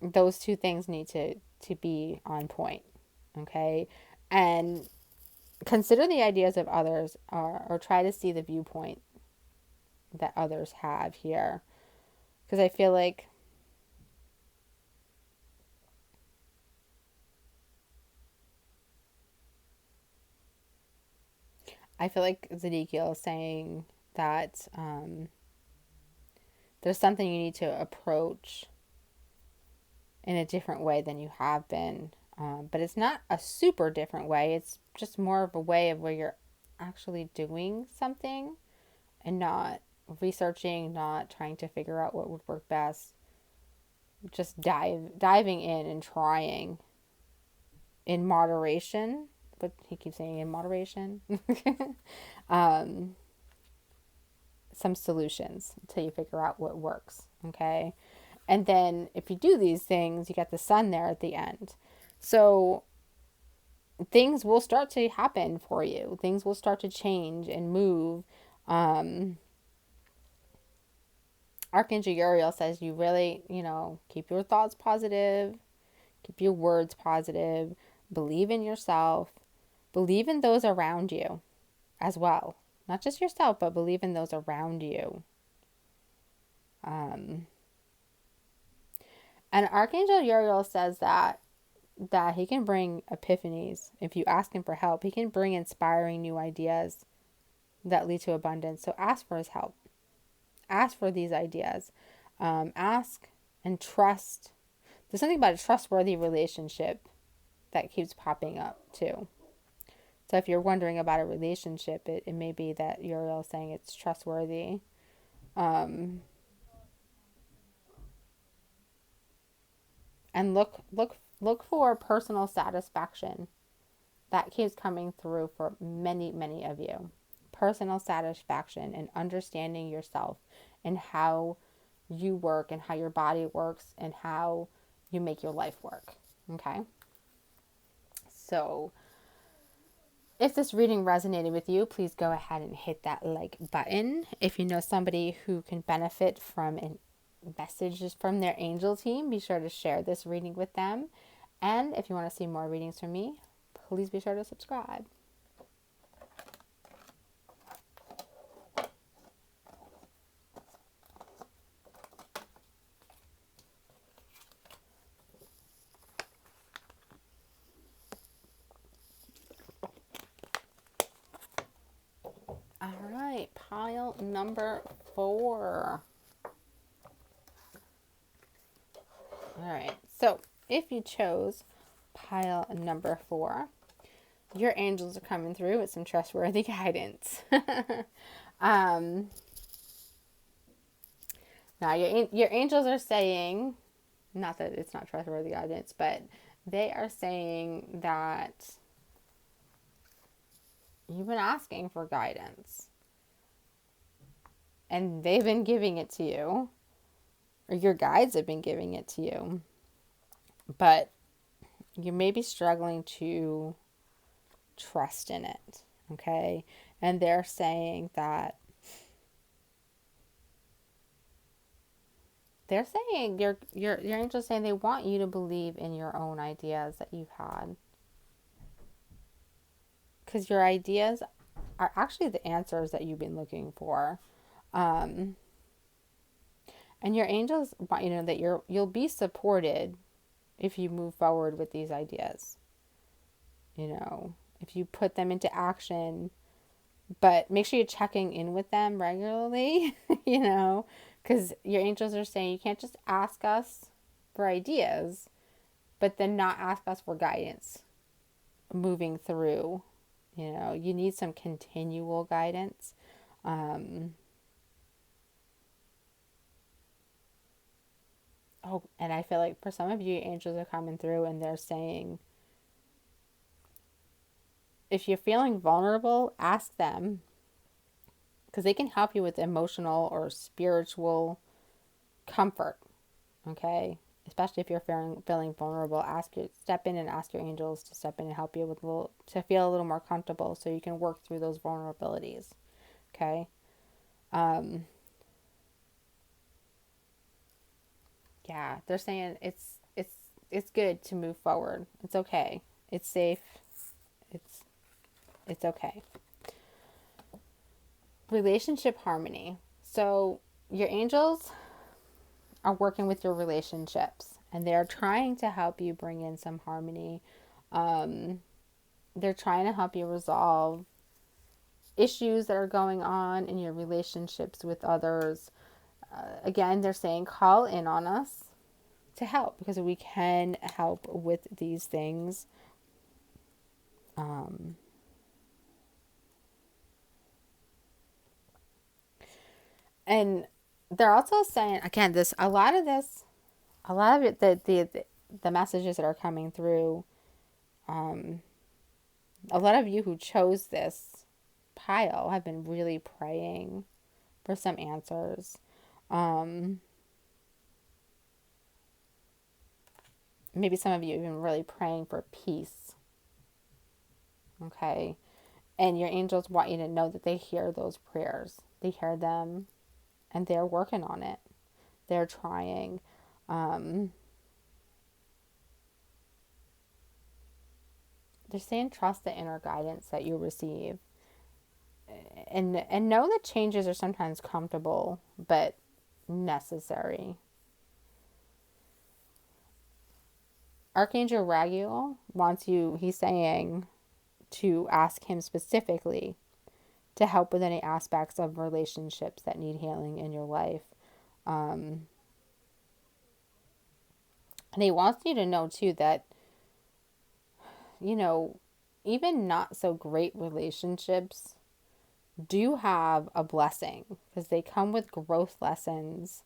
those two things need to be on point. Okay? And consider the ideas of others, or try to see the viewpoint that others have here. Because I feel like Zedekiel is saying that there's something you need to approach in a different way than you have been. But it's not a super different way. It's just more of a way of where you're actually doing something and not researching, not trying to figure out what would work best. Just diving in and trying in moderation. But he keeps saying in moderation. Some solutions until you figure out what works. Okay. And then if you do these things, you got the sun there at the end. So things will start to happen for you. Things will start to change and move. Archangel Uriel says you really, keep your thoughts positive, keep your words positive, believe in yourself, believe in those around you as well. Not just yourself, but believe in those around you. And Archangel Uriel says that he can bring epiphanies. If you ask him for help, he can bring inspiring new ideas that lead to abundance. So ask for his help. Ask for these ideas. Ask and trust. There's something about a trustworthy relationship that keeps popping up too. So if you're wondering about a relationship, it may be that Uriel is saying it's trustworthy. And look for personal satisfaction. That keeps coming through for many, many of you. Personal satisfaction and understanding yourself and how you work and how your body works and how you make your life work. Okay? So if this reading resonated with you, please go ahead and hit that like button. If you know somebody who can benefit from messages from their angel team, be sure to share this reading with them. And if you want to see more readings from me, please be sure to subscribe. All right, pile number 4. All right, so if you chose pile number 4, your angels are coming through with some trustworthy guidance. Now, your angels are saying, not that it's not trustworthy guidance, but they are saying that you've been asking for guidance. And they've been giving it to you. Or your guides have been giving it to you. But you may be struggling to trust in it. Okay? And they're saying that your angels saying they want you to believe in your own ideas that you've had. Because your ideas are actually the answers that you've been looking for. And your angels want you to know that you'll be supported if you move forward with these ideas. if you put them into action, but make sure you're checking in with them regularly, because your angels are saying you can't just ask us for ideas, but then not ask us for guidance moving through. You need some continual guidance. And I feel like for some of you, angels are coming through and they're saying, if you're feeling vulnerable, ask them, because they can help you with emotional or spiritual comfort. Okay, especially if you're feeling vulnerable, step in and ask your angels to step in and help you to feel a little more comfortable, so you can work through those vulnerabilities. Okay. Yeah, they're saying it's good to move forward. It's okay. It's safe. It's it's okay. Relationship harmony. So your angels are working with your relationships, and they're trying to help you bring in some harmony. They're trying to help you resolve issues that are going on in your relationships with others. Again, they're saying call in on us to help, because we can help with these things. And they're also saying, again, a lot of it, the messages that are coming through, a lot of you who chose this pile have been really praying for some answers. Maybe some of you have been really praying for peace. Okay. And your angels want you to know that they hear those prayers. They hear them, and they're working on it. They're trying. They're saying trust the inner guidance that you receive. And know that changes are sometimes comfortable, but necessary. Archangel Raguel wants you, he's saying, to ask him specifically to help with any aspects of relationships that need healing in your life. And he wants you to know, too, that, even not so great relationships do have a blessing, because they come with growth lessons.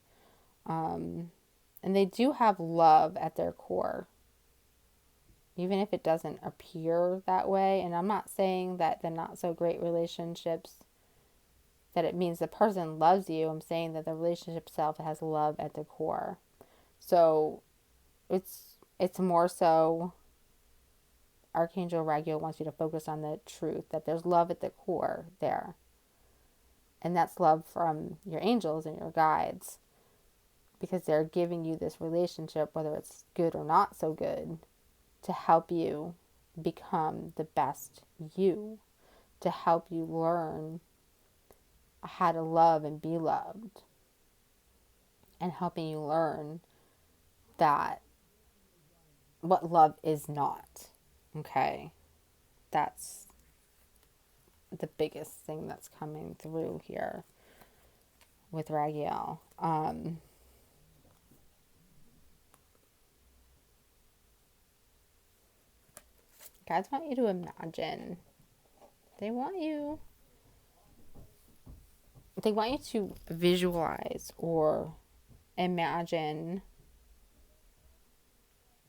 And they do have love at their core, even if it doesn't appear that way. And I'm not saying that the not so great relationships, that it means the person loves you. I'm saying that the relationship itself has love at the core. So it's more so Archangel Raguel wants you to focus on the truth, that there's love at the core there. And that's love from your angels and your guides, because they're giving you this relationship, whether it's good or not so good, to help you become the best you, to help you learn how to love and be loved, and helping you learn that what love is not. Okay? That's the biggest thing that's coming through here with Raguel. Guys want you to imagine. They want you to visualize or imagine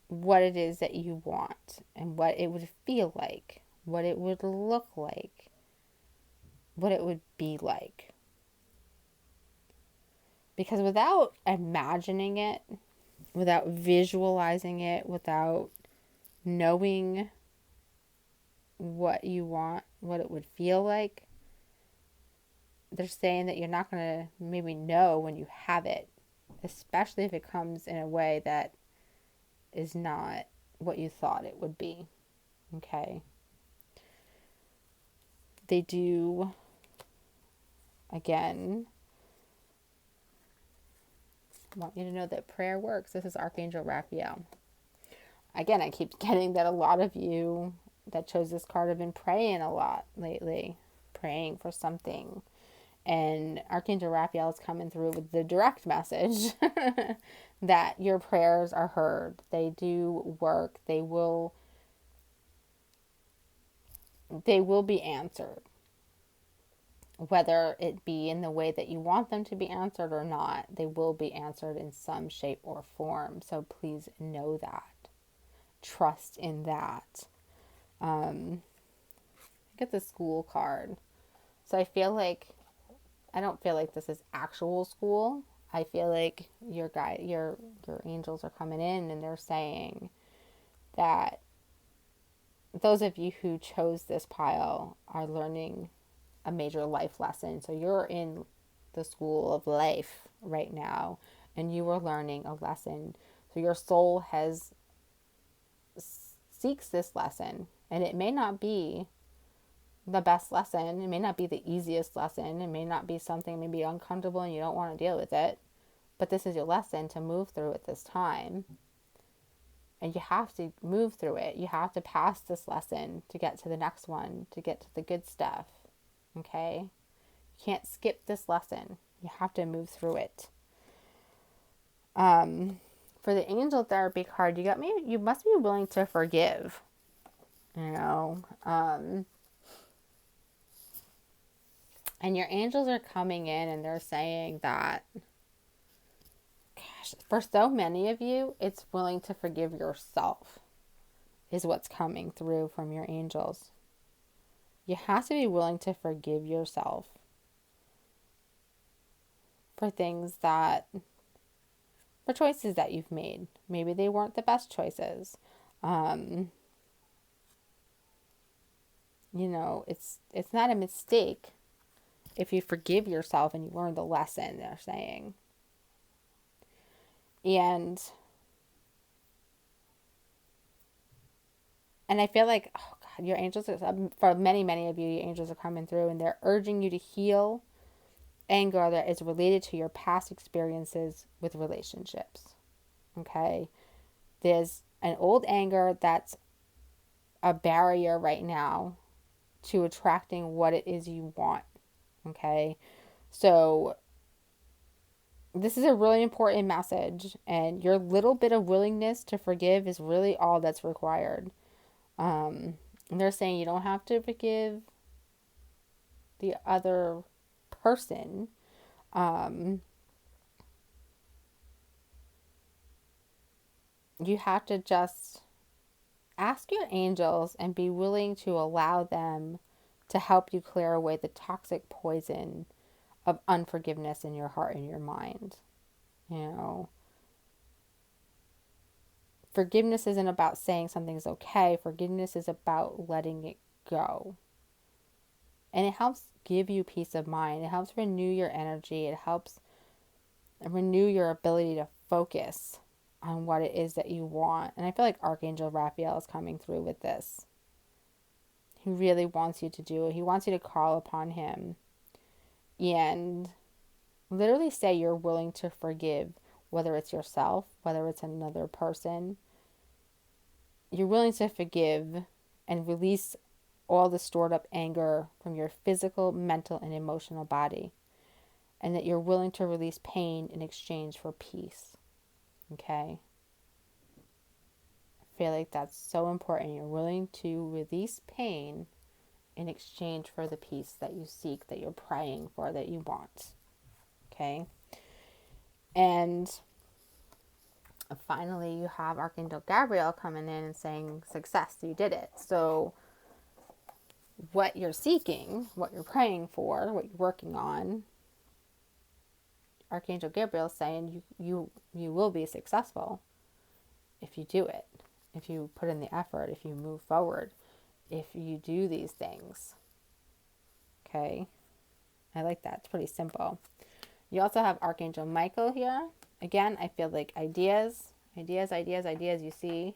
what it is that you want, and what it would feel like, what it would look like, what it would be like. Because without imagining it, without visualizing it, without knowing what you want, what it would feel like, they're saying that you're not going to maybe know when you have it, especially if it comes in a way that is not what you thought it would be. Okay? They do, again, want you to know that prayer works. This is Archangel Raphael. Again, I keep getting that a lot of you that chose this card have been praying a lot lately, praying for something. And Archangel Raphael is coming through with the direct message that your prayers are heard. They do work. They will be answered. Whether it be in the way that you want them to be answered or not, they will be answered in some shape or form. So please know that. Trust in that. Get the school card. So I don't feel like this is actual school. I feel like your angels are coming in and they're saying that those of you who chose this pile are learning a major life lesson. So you're in the school of life right now and you are learning a lesson. So your soul seeks this lesson, and it may not be the best lesson. It may not be the easiest lesson. It may not be something maybe uncomfortable and you don't want to deal with it. But this is your lesson to move through at this time. And you have to move through it. You have to pass this lesson to get to the next one, to get to the good stuff. Okay? You can't skip this lesson. You have to move through it. For the angel therapy card, you must be willing to forgive. And your angels are coming in and they're saying that, gosh, for so many of you, it's willing to forgive yourself is what's coming through from your angels. You have to be willing to forgive yourself for choices that you've made. Maybe they weren't the best choices. It's not a mistake if you forgive yourself and you learn the lesson, they're saying. And I feel like, oh God, your angels, for many, many of you, your angels are coming through and they're urging you to heal anger that is related to your past experiences with relationships. Okay? There's an old anger that's a barrier right now to attracting what it is you want. Okay? So this is a really important message, and your little bit of willingness to forgive is really all that's required. And they're saying you don't have to forgive the other person. You have to just ask your angels and be willing to allow them to help you clear away the toxic poison of unforgiveness in your heart and your mind. Forgiveness isn't about saying something's okay. Forgiveness is about letting it go. And it helps give you peace of mind. It helps renew your energy. It helps renew your ability to focus on what it is that you want. And I feel like Archangel Raphael is coming through with this. He really wants you to do it. He wants you to call upon him and literally say you're willing to forgive, whether it's yourself, whether it's another person. You're willing to forgive and release all the stored up anger from your physical, mental, and emotional body. And that you're willing to release pain in exchange for peace. Okay? I feel like that's so important. You're willing to release pain in exchange for the peace that you seek, that you're praying for, that you want. Okay? And finally, you have Archangel Gabriel coming in and saying, success, you did it. So what you're seeking, what you're praying for, what you're working on, Archangel Gabriel is saying you will be successful if you do it, if you put in the effort, if you move forward, if you do these things. Okay? I like that. It's pretty simple. You also have Archangel Michael here. Again, I feel like ideas. You see,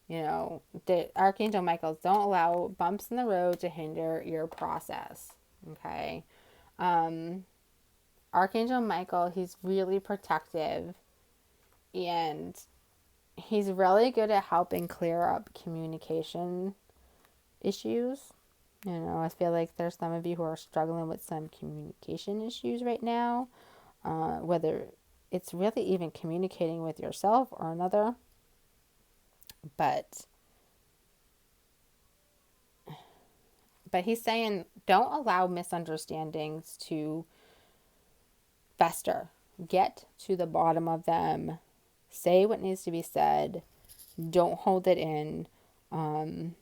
the Archangel Michaels don't allow bumps in the road to hinder your process. Okay? Archangel Michael, he's really protective and he's really good at helping clear up communication issues. I feel like there's some of you who are struggling with some communication issues right now, whether it's really even communicating with yourself or another. But he's saying don't allow misunderstandings to fester. Get to the bottom of them. Say what needs to be said. Don't hold it in. And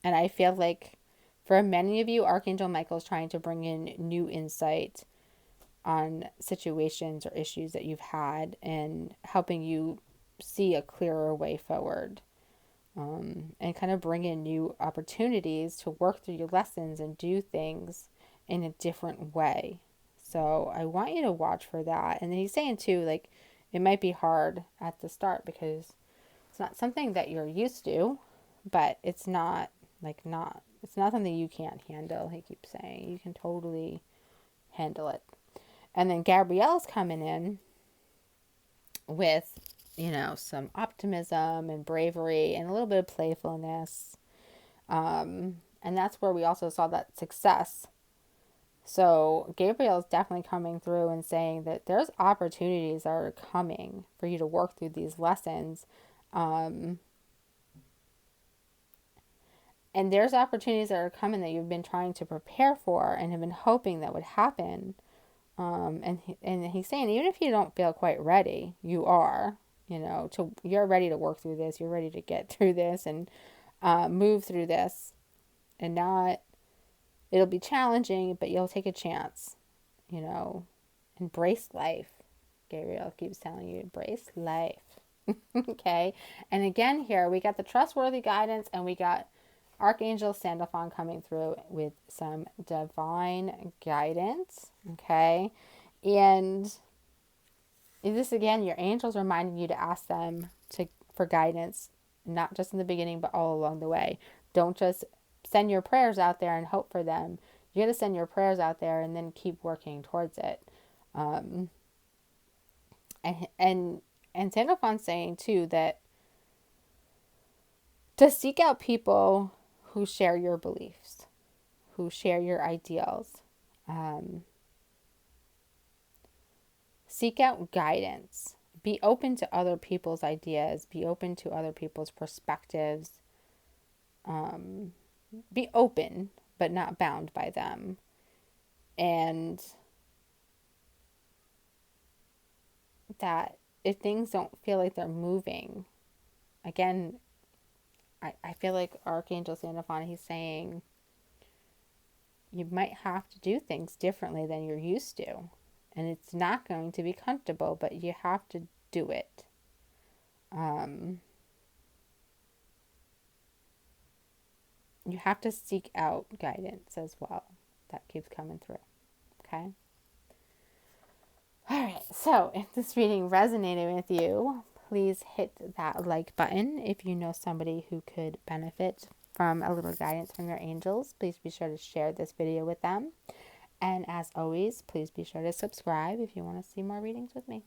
I feel like for many of you, Archangel Michael is trying to bring in new insight on situations or issues that you've had and helping you see a clearer way forward. And kind of bring in new opportunities to work through your lessons and do things in a different way. So I want you to watch for that. And then he's saying too, like, it might be hard at the start because it's not something that you're used to, but it's not it's not something you can't handle. He keeps saying you can totally handle it. And then Gabrielle's coming in with, some optimism and bravery and a little bit of playfulness. And that's where we also saw that success. So Gabriel is definitely coming through and saying that there's opportunities that are coming for you to work through these lessons. And there's opportunities that are coming that you've been trying to prepare for and have been hoping that would happen. And he's saying even if you don't feel quite ready, you are. You're ready to work through this. You're ready to get through this and move through this, and not. It'll be challenging, but you'll take a chance. Embrace life. Gabriel keeps telling you, embrace life. Okay. And again, here we got the trustworthy guidance, and we got Archangel Sandalphon coming through with some divine guidance. Okay. And this again, your angels reminding you to ask them for guidance, not just in the beginning, but all along the way. Don't just send your prayers out there and hope for them. You got to send your prayers out there and then keep working towards it. And Sandalphon's saying too that to seek out people who share your beliefs, who share your ideals. Seek out guidance. Be open to other people's ideas. Be open to other people's perspectives. Be open, but not bound by them. And that if things don't feel like they're moving, again, I feel like Archangel Sandalphon, he's saying you might have to do things differently than you're used to. And it's not going to be comfortable, but you have to do it. You have to seek out guidance as well. That keeps coming through. Okay? All right. So if this reading resonated with you, please hit that like button. If you know somebody who could benefit from a little guidance from your angels, please be sure to share this video with them. And as always, please be sure to subscribe if you want to see more readings with me.